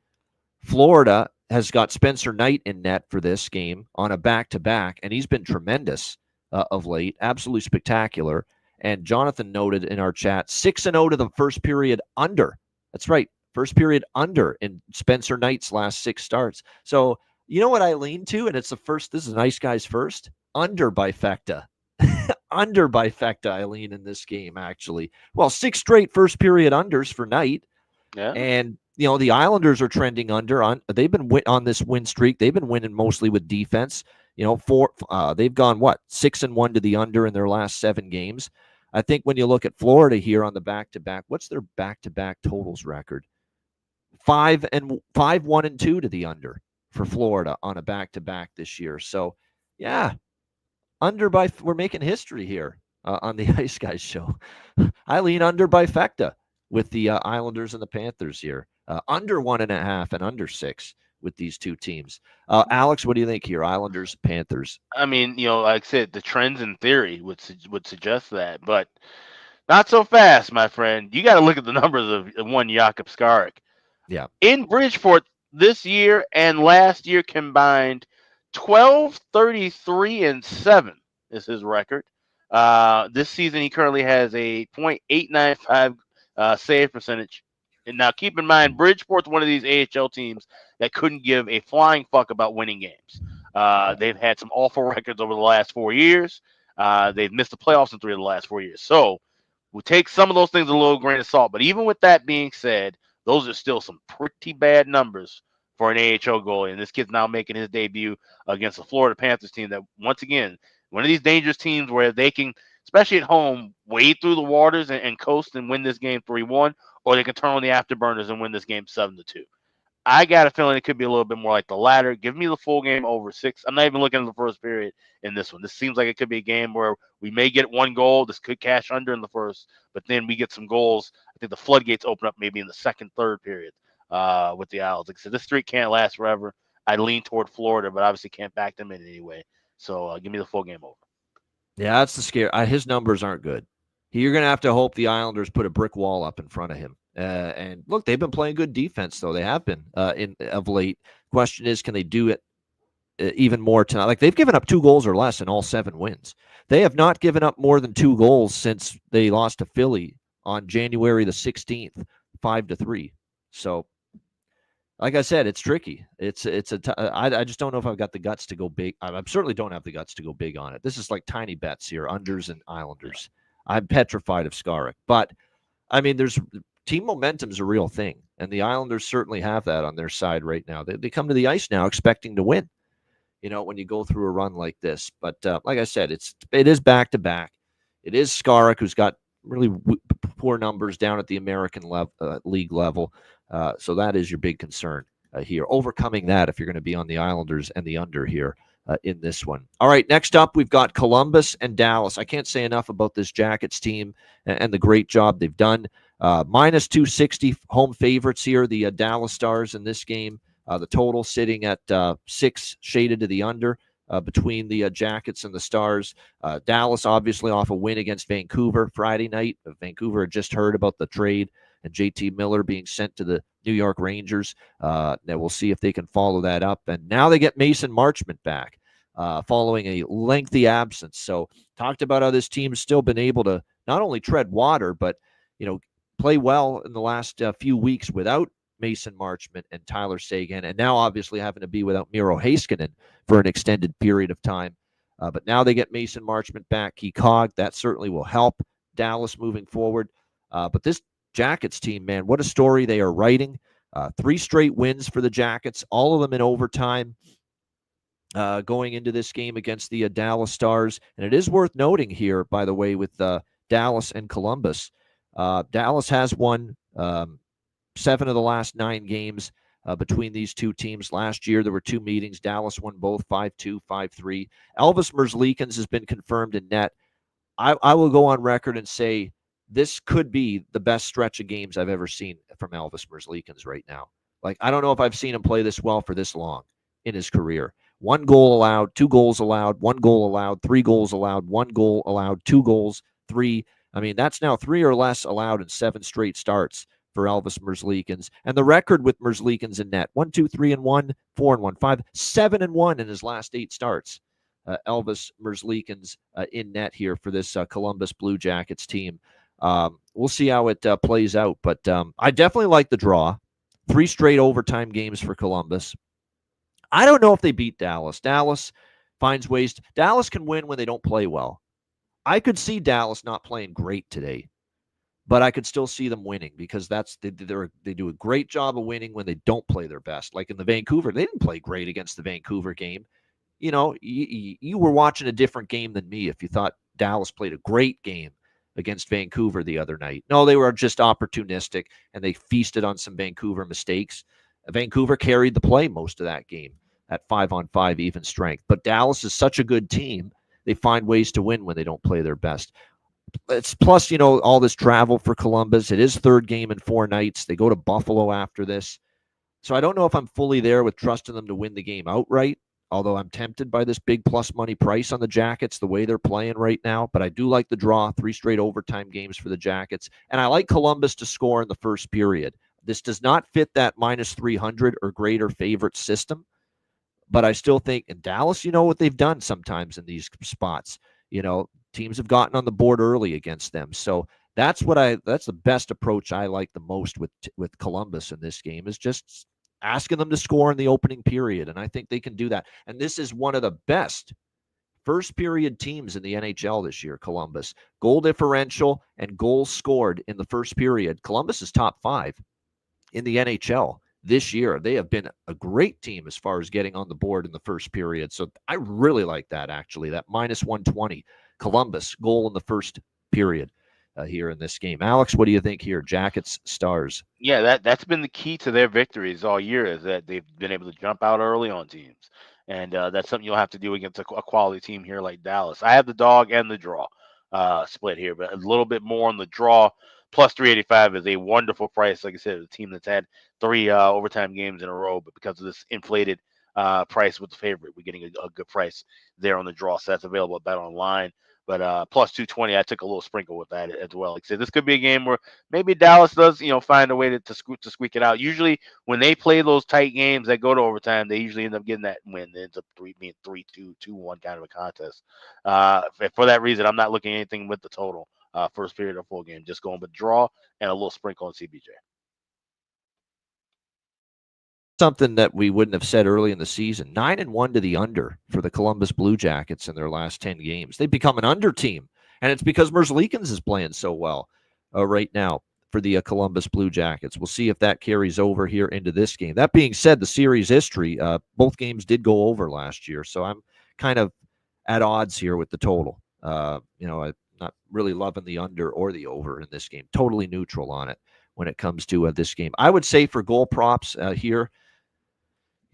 Speaker 2: Florida has got Spencer Knight in net for this game on a back-to-back, and he's been tremendous of late, absolutely spectacular. And Jonathan noted in our chat, 6-0 to the first period under. That's right, first period under in Spencer Knight's last 6 starts. So you know what I lean to, and it's the first. This is Nice Guys first under by Fecta. Under by Fecta, I lean in this game, actually. Well, 6 straight first period unders for Knight.
Speaker 3: Yeah.
Speaker 2: And, the Islanders are trending under. They've been on this win streak. They've been winning mostly with defense. They've gone, 6-1 to the under in their last 7 games. I think when you look at Florida here on the back-to-back, what's their back-to-back totals record? 5-1-2 to the under for Florida on a back-to-back this year. So, yeah. We're making history here on the Ice Guys show. I lean under by Fecta with the Islanders and the Panthers here. Under 1.5 and under 6 with these two teams. Alex, what do you think here? Islanders, Panthers.
Speaker 3: I mean, like I said, the trends in theory would suggest that, but not so fast, my friend. You got to look at the numbers of one Jakub Skarek.
Speaker 2: Yeah.
Speaker 3: In Bridgeport this year and last year combined, 12, 33, and 7 is his record. This season, he currently has a .895 save percentage. And now, keep in mind, Bridgeport's one of these AHL teams that couldn't give a flying fuck about winning games. They've had some awful records over the last 4 years. They've missed the playoffs in 3 of the last 4 years. So we'll take some of those things a little grain of salt. But even with that being said, those are still some pretty bad numbers for an AHL goalie. And this kid's now making his debut against the Florida Panthers team that, once again, one of these dangerous teams where they can, especially at home, wade through the waters and coast and win this game 3-1, or they can turn on the afterburners and win this game 7-2. I got a feeling it could be a little bit more like the latter. Give me the full game over 6. I'm not even looking at the first period in this one. This seems like it could be a game where we may get 1 goal. This could cash under in the first, but then we get some goals. I think the floodgates open up maybe in the second, third period with the Owls. Like I said, this streak can't last forever. I lean toward Florida, but obviously can't back them in anyway. So give me the full game over.
Speaker 2: Yeah, that's the scare. His numbers aren't good. You're going to have to hope the Islanders put a brick wall up in front of him. And look, they've been playing good defense, though. They have been of late. Question is, can they do it even more tonight? Like, they've given up 2 goals or less in all 7 wins. They have not given up more than 2 goals since they lost to Philly on January the 16th, 5-3. So, like I said, it's tricky. I just don't know if I've got the guts to go big. I certainly don't have the guts to go big on it. This is like tiny bets here, unders and Islanders. I'm petrified of Skarek. But, I mean, team momentum is a real thing, and the Islanders certainly have that on their side right now. They come to the ice now expecting to win, when you go through a run like this. But like I said, it is back-to-back. It is Skarek, who's got really poor numbers down at the American League level. So that is your big concern here. Overcoming that if you're going to be on the Islanders and the under here in this one. All right, next up, we've got Columbus and Dallas. I can't say enough about this Jackets team and the great job they've done. Minus 260 home favorites here, the Dallas Stars in this game. The total sitting at 6, shaded to the under between the Jackets and the Stars. Dallas obviously off a win against Vancouver Friday night. Vancouver had just heard about the trade and JT Miller being sent to the New York Rangers. Now we'll see if they can follow that up. And now they get Mason Marchment back. following a lengthy absence. So talked about how this team's still been able to not only tread water, but, play well in the last few weeks without Mason Marchment and Tyler Seguin, and now obviously having to be without Miro Heiskanen for an extended period of time. But now they get Mason Marchment back, Key Cog. That certainly will help Dallas moving forward. But this Jackets team, man, what a story they are writing. 3 straight wins for the Jackets, all of them in overtime. Going into this game against the Dallas Stars. And it is worth noting here, by the way, with Dallas and Columbus. Dallas has won 7 of the last 9 games between these two teams. Last year, there were 2 meetings. Dallas won both 5-2, 5-3. Elvis Merzlikins has been confirmed in net. I will go on record and say this could be the best stretch of games I've ever seen from Elvis Merzlikins right now. Like, I don't know if I've seen him play this well for this long in his career. 1 goal allowed, 2 goals allowed, 1 goal allowed, 3 goals allowed, 1 goal allowed, 2 goals, 3. I mean, that's now 3 or less allowed in 7 straight starts for Elvis Merzlikins. And the record with Merzlikins in net, 1, 2, 3, and 1, 4 and 1, 5, 7 and 1 in his last 8 starts. Elvis Merzlikins in net here for this Columbus Blue Jackets team. We'll see how it plays out, but I definitely like the draw. 3 straight overtime games for Columbus. I don't know if they beat Dallas. Dallas finds ways. Dallas can win when they don't play well. I could see Dallas not playing great today, but I could still see them winning because they do a great job of winning when they don't play their best. Like in the Vancouver, they didn't play great against the Vancouver game. You were watching a different game than me if you thought Dallas played a great game against Vancouver the other night. No, they were just opportunistic, and they feasted on some Vancouver mistakes. Vancouver carried the play most of that game at 5-on-5 even strength. But Dallas is such a good team. They find ways to win when they don't play their best. It's plus, all this travel for Columbus. It is 3rd game in 4 nights. They go to Buffalo after this. So I don't know if I'm fully there with trusting them to win the game outright, although I'm tempted by this big plus money price on the Jackets, the way they're playing right now. But I do like the draw, 3 straight overtime games for the Jackets. And I like Columbus to score in the first period. This does not fit that minus 300 or greater favorite system. But I still think in Dallas, what they've done sometimes in these spots. Teams have gotten on the board early against them. So that's the best approach I like the most with Columbus in this game, is just asking them to score in the opening period. And I think they can do that. And this is one of the best first period teams in the NHL this year, Columbus. Goal differential and goals scored in the first period. Columbus is top 5 in the NHL this year. They have been a great team as far as getting on the board in the first period. So I really like that, actually, that minus 120 Columbus goal in the first period here in this game. Alex, what do you think here? Jackets, Stars.
Speaker 3: Yeah, that's been the key to their victories all year, is that they've been able to jump out early on teams. And that's something you'll have to do against a quality team here like Dallas. I have the dog and the draw split here, but a little bit more on the draw. Plus 385 is a wonderful price. Like I said, a team that's had 3 overtime games in a row, but because of this inflated price with the favorite, we're getting a good price there on the draw. So that's available at Bet Online. But plus 220, I took a little sprinkle with that as well. Like I said, this could be a game where maybe Dallas does, find a way to squeak it out. Usually, when they play those tight games that go to overtime, they usually end up getting that win. It ends up being 3-2, 2-1 kind of a contest. For that reason, I'm not looking at anything with the total first period or full game. Just going with draw and a little sprinkle on CBJ.
Speaker 2: Something that we wouldn't have said early in the season. 9-1 to the under for the Columbus Blue Jackets in their last 10 games. They've become an under team, and it's because Merzlikins is playing so well right now for the Columbus Blue Jackets. We'll see if that carries over here into this game. That being said, the series history, both games did go over last year, so I'm kind of at odds here with the total. I'm not really loving the under or the over in this game. Totally neutral on it when it comes to this game. I would say for goal props here,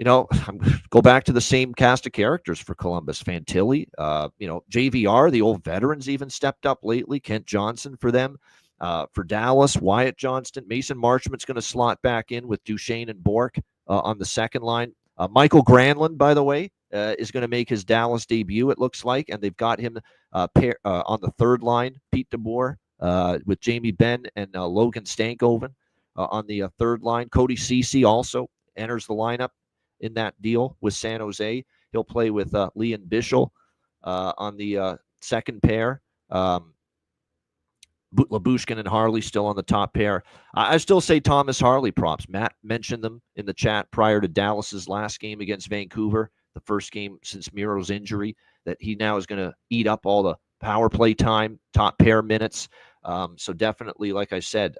Speaker 2: go back to the same cast of characters for Columbus. Fantilli, JVR, the old veterans even stepped up lately. Kent Johnson for them. For Dallas, Wyatt Johnston. Mason Marchment's going to slot back in with Duchesne and Bourque on the second line. Michael Granlund, by the way, is going to make his Dallas debut, it looks like, and they've got him on the third line, Pete DeBoer, with Jamie Benn and Logan Stankoven on the third line. Cody Ceci also enters the lineup in that deal with San Jose. He'll play with Leon Bischel on the second pair. Labushkin and Harley still on the top pair. I still say Thomas Harley props. Matt mentioned them in the chat prior to Dallas's last game against Vancouver, the first game since Miro's injury, that he now is going to eat up all the power play time, top pair minutes. So definitely, like I said,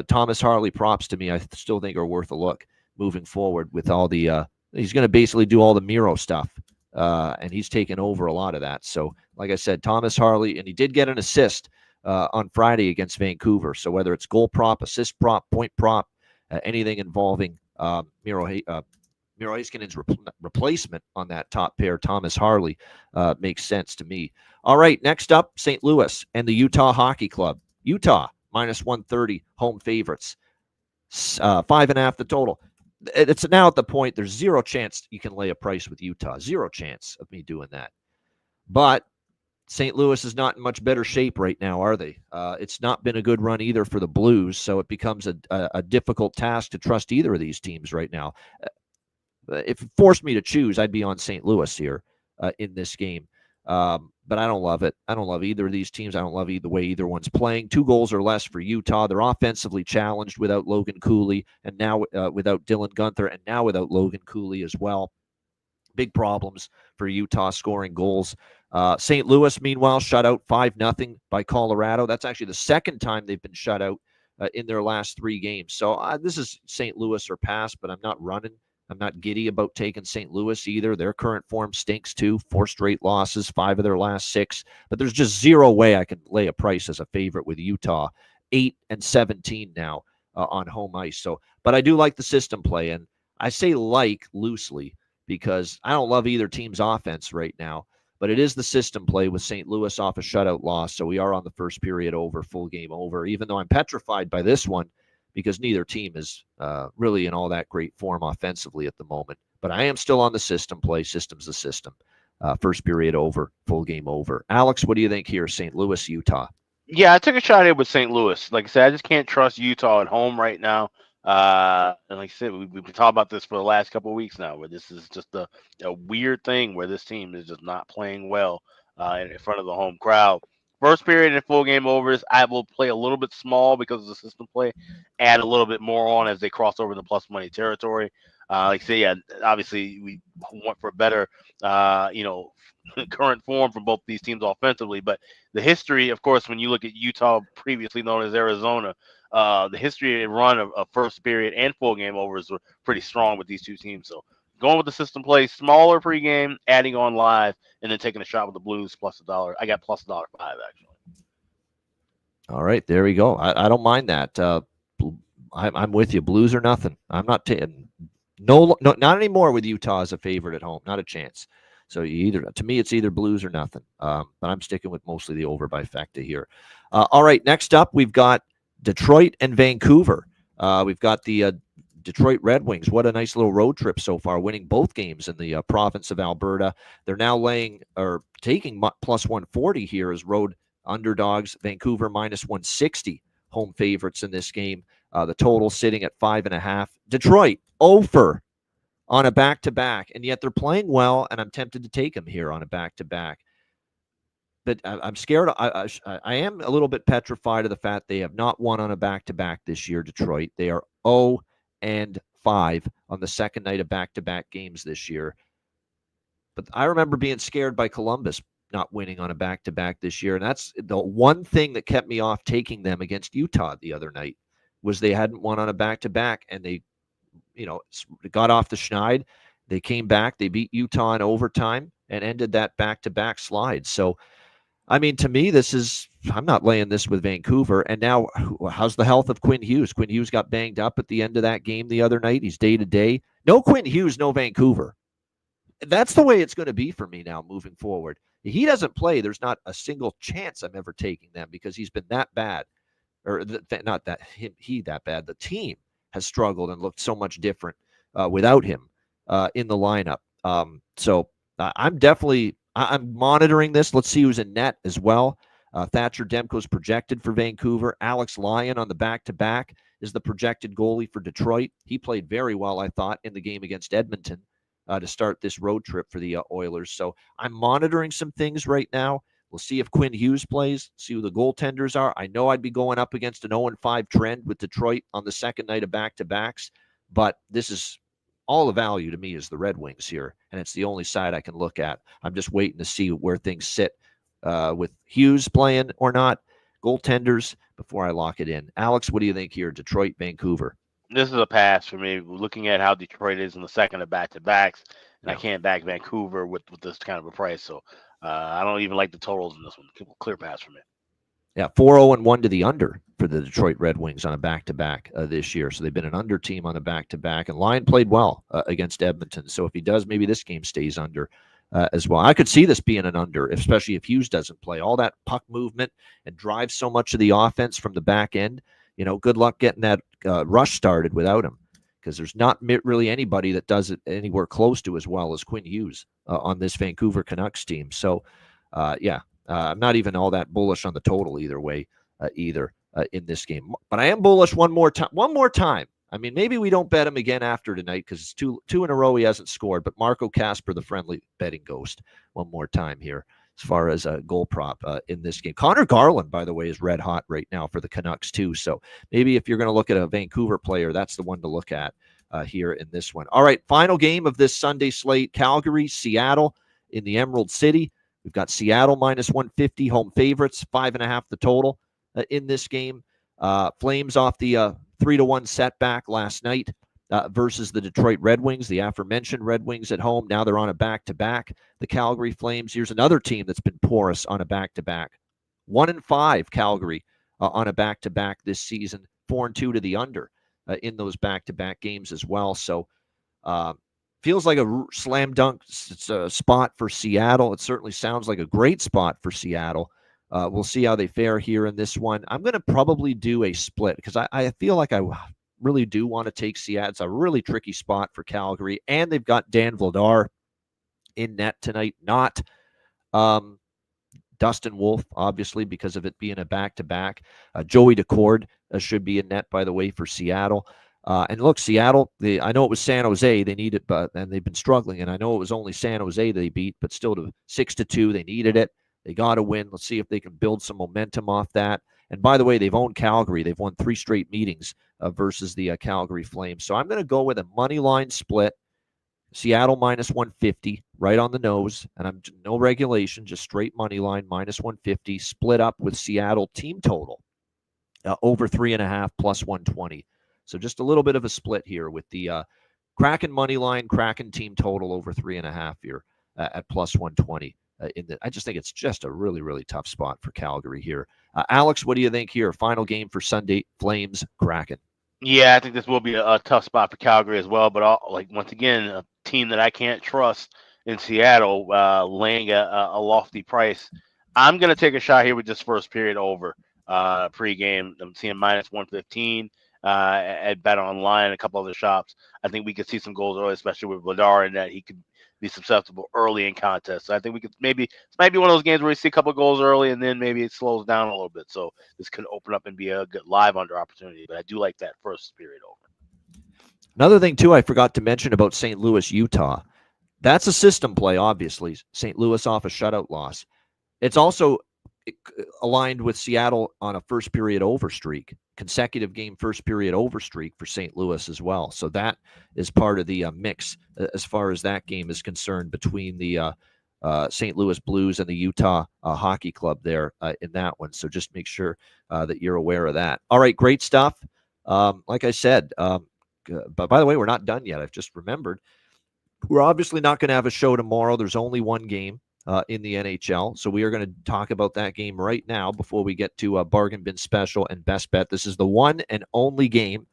Speaker 2: Thomas Harley props to me I still think are worth a look moving forward with all the he's going to basically do all the Miro stuff. And he's taken over a lot of that. So, like I said, Thomas Harley, and he did get an assist on Friday against Vancouver. So whether it's goal prop, assist prop, point prop, anything involving Miro Heiskanen's replacement on that top pair, Thomas Harley, makes sense to me. All right, next up, St. Louis and the Utah Hockey Club. Utah, minus 130, home favorites. 5.5 the total. It's now at the point there's zero chance you can lay a price with Utah. Zero chance of me doing that. But St. Louis is not in much better shape right now, are they? It's not been a good run either for the Blues, so it becomes a difficult task to trust either of these teams right now. If it forced me to choose, I'd be on St. Louis here in this game. But I don't love it. I don't love either of these teams. I don't love the way either one's playing. 2 goals or less for Utah. They're offensively challenged without Logan Cooley, and now without Dylan Guenther, and now without Logan Cooley as well. Big problems for Utah scoring goals. St. Louis, meanwhile, shut out 5-0 by Colorado. That's actually the second time they've been shut out in their last 3 games. So this is St. Louis or pass, but I'm not running. I'm not giddy about taking St. Louis either. Their current form stinks too. 4 straight losses, 5 of their last 6. But there's just zero way I can lay a price as a favorite with Utah. 8-17 now on home ice. So, but I do like the system play, and I say like loosely because I don't love either team's offense right now. But it is the system play with St. Louis off a shutout loss. So we are on the first period over, full game over, even though I'm petrified by this one because neither team is really in all that great form offensively at the moment. But I am still on the system play. System's the system. First period over, full game over. Alex, what do you think here? St. Louis, Utah.
Speaker 3: Yeah, I took a shot here with St. Louis. Like I said, I just can't trust Utah at home right now. And like I said, we've been talking about this for the last couple of weeks now, where this is just a weird thing where this team is just not playing well in front of the home crowd. First period and full game overs, I will play a little bit small because of the system play, add a little bit more on as they cross over the plus money territory. Like I say, yeah, obviously we want for better, current form from both these teams offensively. But the history, of course, when you look at Utah, previously known as Arizona, the history and run of first period and full game overs were pretty strong with these two teams. So going with the system play, smaller pregame, adding on live, and then taking a shot with the Blues plus $1. I got plus $1.05 actually.
Speaker 2: All right, there we go. I don't mind that. I'm with you. Blues or nothing. I'm not taking no, not anymore with Utah as a favorite at home. Not a chance. So to me, it's either Blues or nothing. But I'm sticking with mostly the over by factor here. All right, next up we've got Detroit and Vancouver. We've got the Detroit Red Wings. What a nice little road trip so far, winning both games in the province of Alberta. They're now taking plus 140 here as road underdogs. Vancouver minus 160 home favorites in this game. The total sitting at 5.5. Detroit over on a back-to-back, and yet they're playing well, and I'm tempted to take them here on a back-to-back. But I'm scared. I am a little bit petrified of the fact they have not won on a back-to-back this year, Detroit. They are 0-5 on the second night of back-to-back games this year. But I remember being scared by Columbus not winning on a back-to-back this year, and that's the one thing that kept me off taking them against Utah the other night was they hadn't won on a back-to-back, and they got off the schneid. They came back. They beat Utah in overtime and ended that back-to-back slide. So, I mean, to me, I'm not laying this with Vancouver. And now, how's the health of Quinn Hughes? Quinn Hughes got banged up at the end of that game the other night. He's day-to-day. No Quinn Hughes, no Vancouver. That's the way it's going to be for me now moving forward. If he doesn't play, there's not a single chance I'm ever taking them because he's been that bad. Or not that he that bad. The team has struggled and looked so much different without him in the lineup. So I'm monitoring this. Let's see who's in net as well. Thatcher Demko's projected for Vancouver. Alex Lyon on the back-to-back is the projected goalie for Detroit. He played very well, I thought, in the game against Edmonton to start this road trip for the Oilers. So I'm monitoring some things right now. We'll see if Quinn Hughes plays, see who the goaltenders are. I know I'd be going up against an 0-5 trend with Detroit on the second night of back-to-backs, but this is all the value to me is the Red Wings here, and it's the only side I can look at. I'm just waiting to see where things sit with Hughes playing or not, goaltenders, before I lock it in. Alex, what do you think here? Detroit, Vancouver.
Speaker 3: This is a pass for me. Looking at how Detroit is in the second of back-to-backs, and
Speaker 2: Yeah.
Speaker 3: I can't back Vancouver with this kind of a price. So I don't even like the totals in this one. Clear pass for me.
Speaker 2: Yeah, 4-0-1 to the under for the Detroit Red Wings on a back-to-back this year. So they've been an under team on a back-to-back. And Lyon played well against Edmonton. So if he does, maybe this game stays under as well. I could see this being an under, especially if Hughes doesn't play. All that puck movement and drives so much of the offense from the back end. You know, good luck getting that rush started without him, because there's not really anybody that does it anywhere close to as well as Quinn Hughes on this Vancouver Canucks team. So, I'm not even all that bullish on the total either way, in this game. But I am bullish one more time. I mean, maybe we don't bet him again after tonight because it's two in a row he hasn't scored. But Marco Casper, the friendly betting ghost, one more time here as far as a goal prop in this game. Connor Garland, by the way, is red hot right now for the Canucks too. So maybe if you're going to look at a Vancouver player, that's the one to look at here in this one. All right, final game of this Sunday slate, Calgary, Seattle in the Emerald City. We've got Seattle -150, home favorites, 5.5 the total in this game. Flames off the 3-1 setback last night versus the Detroit Red Wings, the aforementioned Red Wings at home. Now they're on a back-to-back. The Calgary Flames, here's another team that's been porous on a back-to-back. 1-5 Calgary on a back-to-back this season, 4-2 to the under in those back-to-back games as well. So feels like a slam dunk spot for Seattle. It certainly sounds like a great spot for Seattle. We'll see how they fare here in this one. I'm going to probably do a split because I feel like I really do want to take Seattle. It's a really tricky spot for Calgary, and they've got Dan Vladar in net tonight, not Dustin Wolf, obviously, because of it being a back-to-back. Joey Decord should be in net, by the way, for Seattle. And look, Seattle, I know it was San Jose they needed, and they've been struggling. And I know it was only San Jose they beat, but still to 6-2, they needed it. They got to win. Let's see if they can build some momentum off that. And by the way, they've owned Calgary. They've won 3 straight meetings versus the Calgary Flames. So I'm going to go with a money line split. Seattle -150, right on the nose. And I'm no regulation, just straight money line, -150, split up with Seattle team total over 3.5 +120. So just a little bit of a split here with the Kraken money line, Kraken team total over 3.5 here at +120. I just think it's just a really, really tough spot for Calgary here. Alex, what do you think here? Final game for Sunday, Flames, Kraken.
Speaker 3: Yeah, I think this will be a tough spot for Calgary as well. But once again, a team that I can't trust in Seattle, laying a lofty price. I'm going to take a shot here with this first period over pregame. I'm seeing -115 at Bet Online, a couple other shops. I think we could see some goals early, especially with Vladar, and that he could be susceptible early in contests. So I think we could this might be one of those games where we see a couple of goals early and then maybe it slows down a little bit. So this could open up and be a good live under opportunity. But I do like that first period over.
Speaker 2: Another thing, too, I forgot to mention about St. Louis, Utah. That's a system play, obviously. St. Louis off a shutout loss. It's also aligned with Seattle on a first period over streak, consecutive game first period over streak for St. Louis as well. So that is part of the mix as far as that game is concerned between the St. Louis Blues and the Utah Hockey Club there in that one. So just make sure that you're aware of that. All right, great stuff. Like I said, but by the way, we're not done yet. I've just remembered. We're obviously not going to have a show tomorrow. There's only one game in the NHL. So we are going to talk about that game right now before we get to Bargain Bin Special and Best Bet. This is the one and only game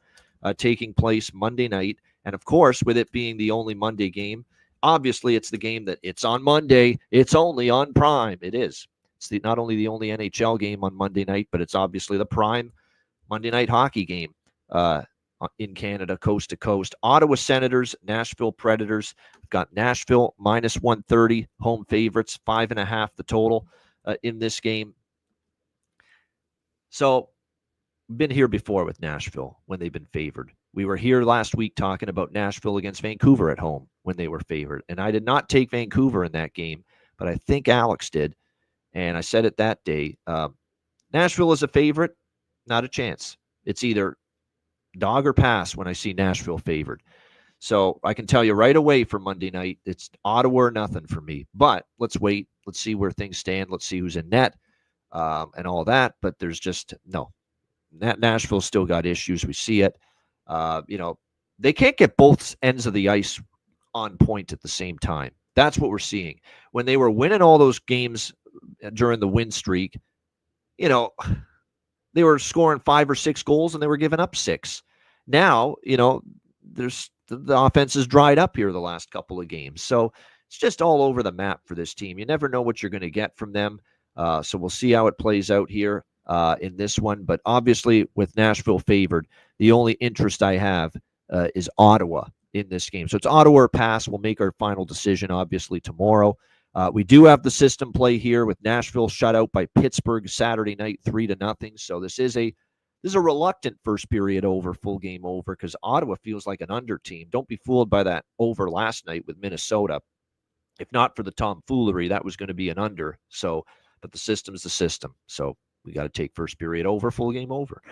Speaker 2: taking place Monday night. And of course, with it being the only Monday game, obviously it's the game that it's on Monday. It's only on Prime. It is. It's not only the only NHL game on Monday night, but it's obviously the prime Monday night hockey game in Canada, coast to coast. Ottawa Senators, Nashville Predators. We've got Nashville -130, home favorites, 5.5 the total in this game. So been here before with Nashville when they've been favored. We were here last week talking about Nashville against Vancouver at home when they were favored. And I did not take Vancouver in that game, but I think Alex did. And I said it that day. Nashville is a favorite, not a chance. It's either dog or pass when I see Nashville favored. So I can tell you right away for Monday night, it's Ottawa or nothing for me. But let's wait. Let's see where things stand. Let's see who's in net and all that. But there's just no. Nashville's still got issues. We see it. They can't get both ends of the ice on point at the same time. That's what we're seeing. When they were winning all those games during the win streak, they were scoring 5 or 6 goals and they were giving up 6. Now, there's the offense has dried up here the last couple of games. So it's just all over the map for this team. You never know what you're going to get from them. So we'll see how it plays out here in this one. But obviously, with Nashville favored, the only interest I have is Ottawa in this game. So it's Ottawa or pass. We'll make our final decision, obviously, tomorrow. We do have the system play here with Nashville shut out by Pittsburgh Saturday night 3-0. So this is a reluctant first period over, full game over, because Ottawa feels like an under team. Don't be fooled by that over last night with Minnesota. If not for the tomfoolery, that was going to be an under. So, but the system's the system. So we got to take first period over, full game over.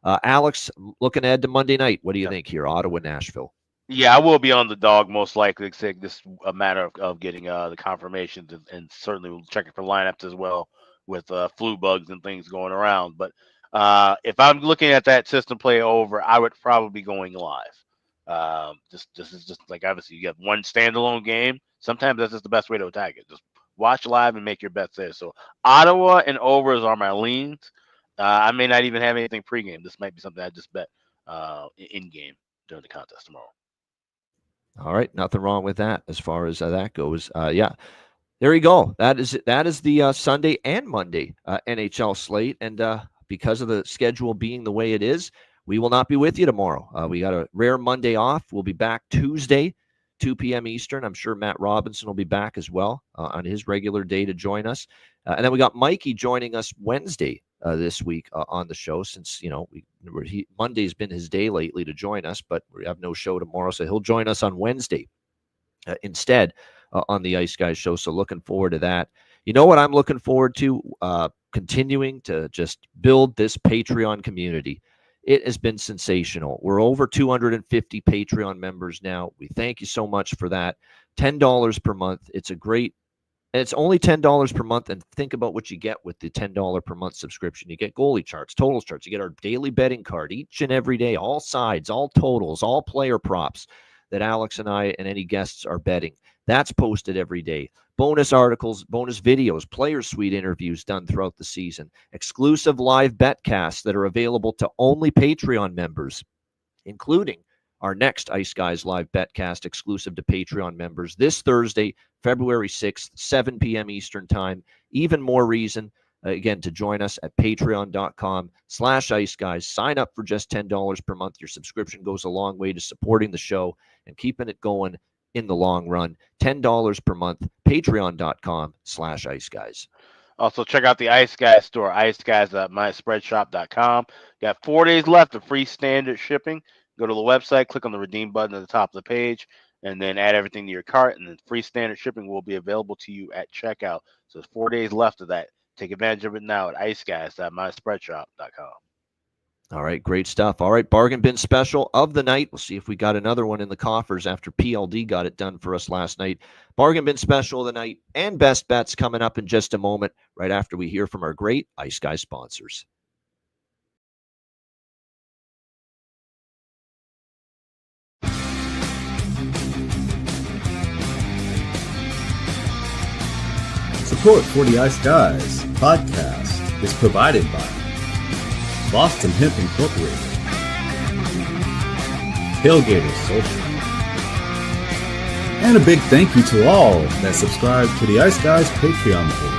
Speaker 2: Alex, looking ahead to Monday night, what do you think here, Ottawa, Nashville?
Speaker 3: Yeah, I will be on the dog most likely. It's just a matter of getting the confirmations and certainly we'll checking for lineups as well with flu bugs and things going around. But if I'm looking at that system play over, I would probably be going live. Just like obviously you get one standalone game. Sometimes that's just the best way to attack it. Just watch live and make your bets there. So Ottawa and overs are my leans. I may not even have anything pregame. This might be something I just bet in game during the contest tomorrow.
Speaker 2: All right, nothing wrong with that as far as that goes. Yeah, there you go. That is the Sunday and Monday NHL slate, and because of the schedule being the way it is, we will not be with you tomorrow. We got a rare Monday off. We'll be back Tuesday, 2 p.m. Eastern. I'm sure Matt Robinson will be back as well on his regular day to join us, and then we got Mikey joining us Wednesday this week on the show, since Monday's been his day lately to join us, but we have no show tomorrow, so he'll join us on Wednesday instead on the Ice Guys show. So looking forward to that. You know what I'm looking forward to? Continuing to just build this Patreon community. It has been sensational. We're over 250 Patreon members now. We thank you so much for that. $10 per month. And it's only $10 per month. And think about what you get with the $10 per month subscription. You get goalie charts, totals charts. You get our daily betting card each and every day, all sides, all totals, all player props that Alex and I and any guests are betting. That's posted every day. Bonus articles, bonus videos, player suite interviews done throughout the season. Exclusive live betcasts that are available to only Patreon members, including our next Ice Guys live betcast exclusive to Patreon members this Thursday, February 6th, 7 p.m. Eastern time. Even more reason, again, to join us at patreon.com/Ice Guys. Sign up for just $10 per month. Your subscription goes a long way to supporting the show and keeping it going in the long run. $10 per month, patreon.com/Ice Guys.
Speaker 3: Also, check out the Ice Guys store, iceguys.myspreadshop.com. Got 4 days left of free standard shipping. Go to the website, click on the redeem button at the top of the page, and then add everything to your cart, and then free standard shipping will be available to you at checkout. So there's 4 days left of that. Take advantage of it now at iceguys.myspreadshop.com.
Speaker 2: All right, great stuff. All right, bargain bin special of the night. We'll see if we got another one in the coffers after PLD got it done for us last night. Bargain bin special of the night and best bets coming up in just a moment, right after we hear from our great Ice Guys sponsors.
Speaker 4: Support for the Ice Guys podcast is provided by Boston Hemp Incorporated, Tailgaters Social, and a big thank you to all that subscribe to the Ice Guys Patreon page.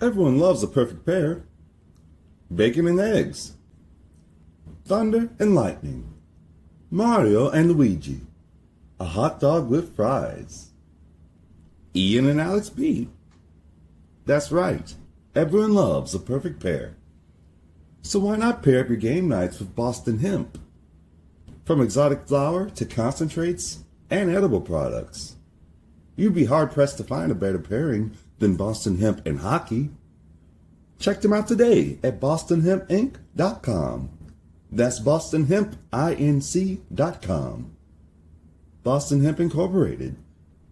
Speaker 4: Everyone loves a perfect pair. Bacon and eggs. Thunder and lightning. Mario and Luigi. A hot dog with fries. Ian and Alex B. That's right. Everyone loves a perfect pair. So why not pair up your game nights with Boston Hemp? From exotic flower to concentrates and edible products. You'd be hard-pressed to find a better pairing than Boston Hemp and hockey. Check them out today at bostonhempinc.com. That's bostonhempinc.com. Boston Hemp Incorporated,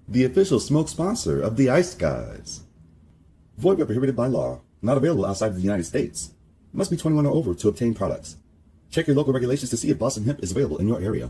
Speaker 4: the official smoke sponsor of the Ice Guys. Void where prohibited by law. Not available outside of the United States. Must be 21 or over to obtain products. Check your local regulations to see if Boston Hemp is available in your area.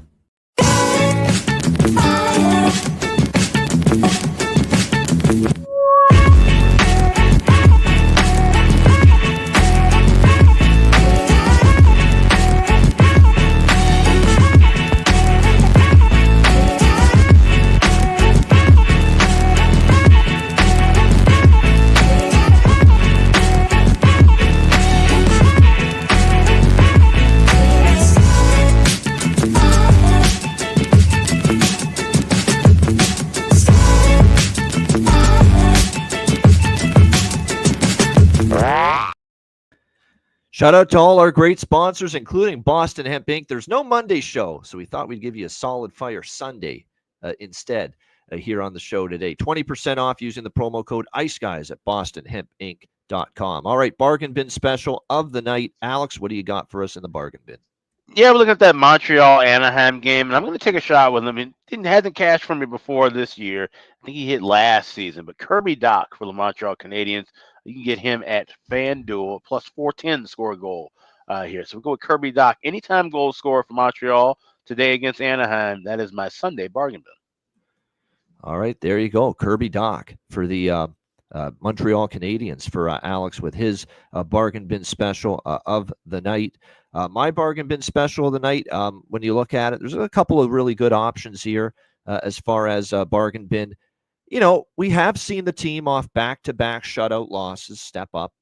Speaker 2: Shout out to all our great sponsors, including Boston Hemp Inc. There's no Monday show, so we thought we'd give you a solid fire Sunday instead here on the show today. 20% off using the promo code ICEGUYS at bostonhempinc.com. All right, bargain bin special of the night. Alex, what do you got for us in the bargain bin?
Speaker 3: Yeah, we're looking at that Montreal-Anaheim game, and I'm going to take a shot with him. He hasn't cashed for me before this year. I think he hit last season. But Kirby Dach for the Montreal Canadiens, you can get him at FanDuel, plus 410 to score a goal here. So we go with Kirby Dach. Anytime goal scorer for Montreal today against Anaheim, that is my Sunday bargain bin.
Speaker 2: All right, there you go. Kirby Dach for the Montreal Canadiens for Alex with his bargain bin special of the night. My bargain bin special of the night, when you look at it, there's a couple of really good options here as far as bargain bin. You know, we have seen the team off back-to-back shutout losses step up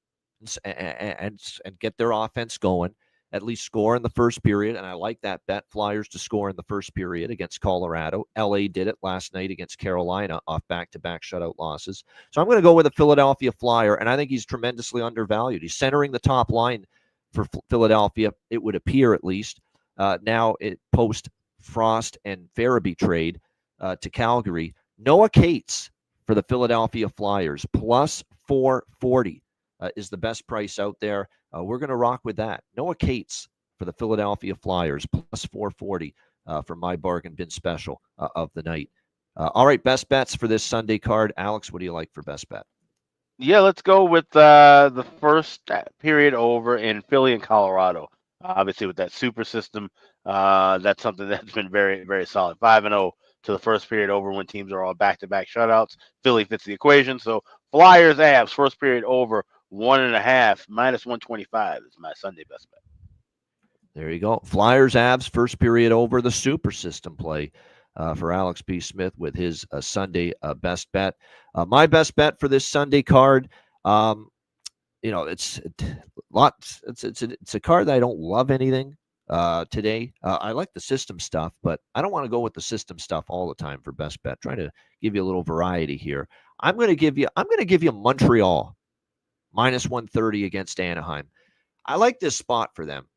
Speaker 2: and get their offense going, at least score in the first period. And I like that bet, Flyers to score in the first period against Colorado. LA did it last night against Carolina off back-to-back shutout losses. So I'm going to go with a Philadelphia Flyer, and I think he's tremendously undervalued. He's centering the top line for Philadelphia, it would appear at least. Now, post Frost and Farabee trade to Calgary, Noah Cates for the Philadelphia Flyers, plus 440 is the best price out there. We're going to rock with that. Noah Cates for the Philadelphia Flyers, plus 440 for my bargain bin special of the night. All right, best bets for this Sunday card. Alex, what do you like for best bet?
Speaker 3: Yeah, let's go with the first period over in Philly and Colorado. Obviously, with that super system, that's something that's been very, very solid. 5-0 to the first period over when teams are all back-to-back shutouts. Philly fits the equation. So Flyers Avs, first period over, 1.5, minus 125 is my Sunday best bet.
Speaker 2: There you go. Flyers Avs, first period over, the super system play for Alex P. Smith with his Sunday best bet. My best bet for this Sunday card, it's a card that I don't love anything today. I like the system stuff, but I don't want to go with the system stuff all the time for best bet. Trying to give you a little variety here. I'm going to give you Montreal minus 130 against Anaheim. I like this spot for them.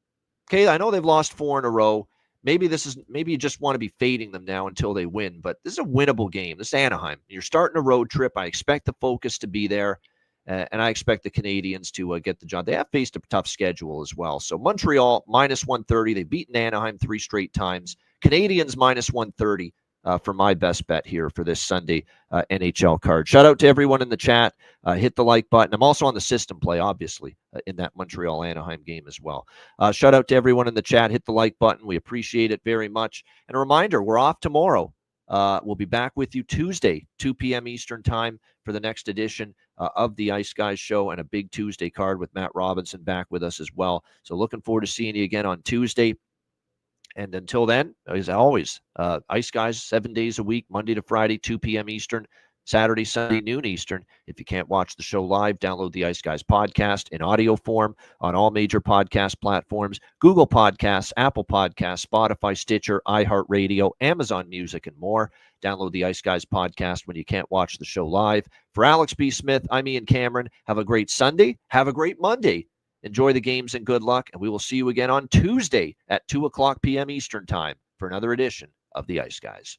Speaker 2: Okay, I know they've lost 4 in a row. Maybe you just want to be fading them now until they win, but this is a winnable game. This is Anaheim. You're starting a road trip. I expect the focus to be there, and I expect the Canadians to get the job. They have faced a tough schedule as well. So Montreal, minus 130. They've beaten Anaheim 3 straight times. Canadians, minus 130 for my best bet here for this Sunday NHL card. Shout out to everyone in the chat. Hit the like button. I'm also on the system play, obviously, in that Montreal-Anaheim game as well. Shout out to everyone in the chat. Hit the like button. We appreciate it very much. And a reminder, we're off tomorrow. We'll be back with you Tuesday, 2 p.m. Eastern time for the next edition of the Ice Guys show, and a big Tuesday card with Matt Robinson back with us as well. So looking forward to seeing you again on Tuesday. And until then, as always, Ice Guys, 7 days a week, Monday to Friday, 2 p.m. Eastern, Saturday, Sunday, noon Eastern. If you can't watch the show live, download the Ice Guys podcast in audio form on all major podcast platforms: Google Podcasts, Apple Podcasts, Spotify, Stitcher, iHeartRadio, Amazon Music, and more. Download the Ice Guys podcast when you can't watch the show live. For Alex B. Smith, I'm Ian Cameron. Have a great Sunday. Have a great Monday. Enjoy the games and good luck, and we will see you again on Tuesday at 2 o'clock p.m. Eastern Time for another edition of the Ice Guys.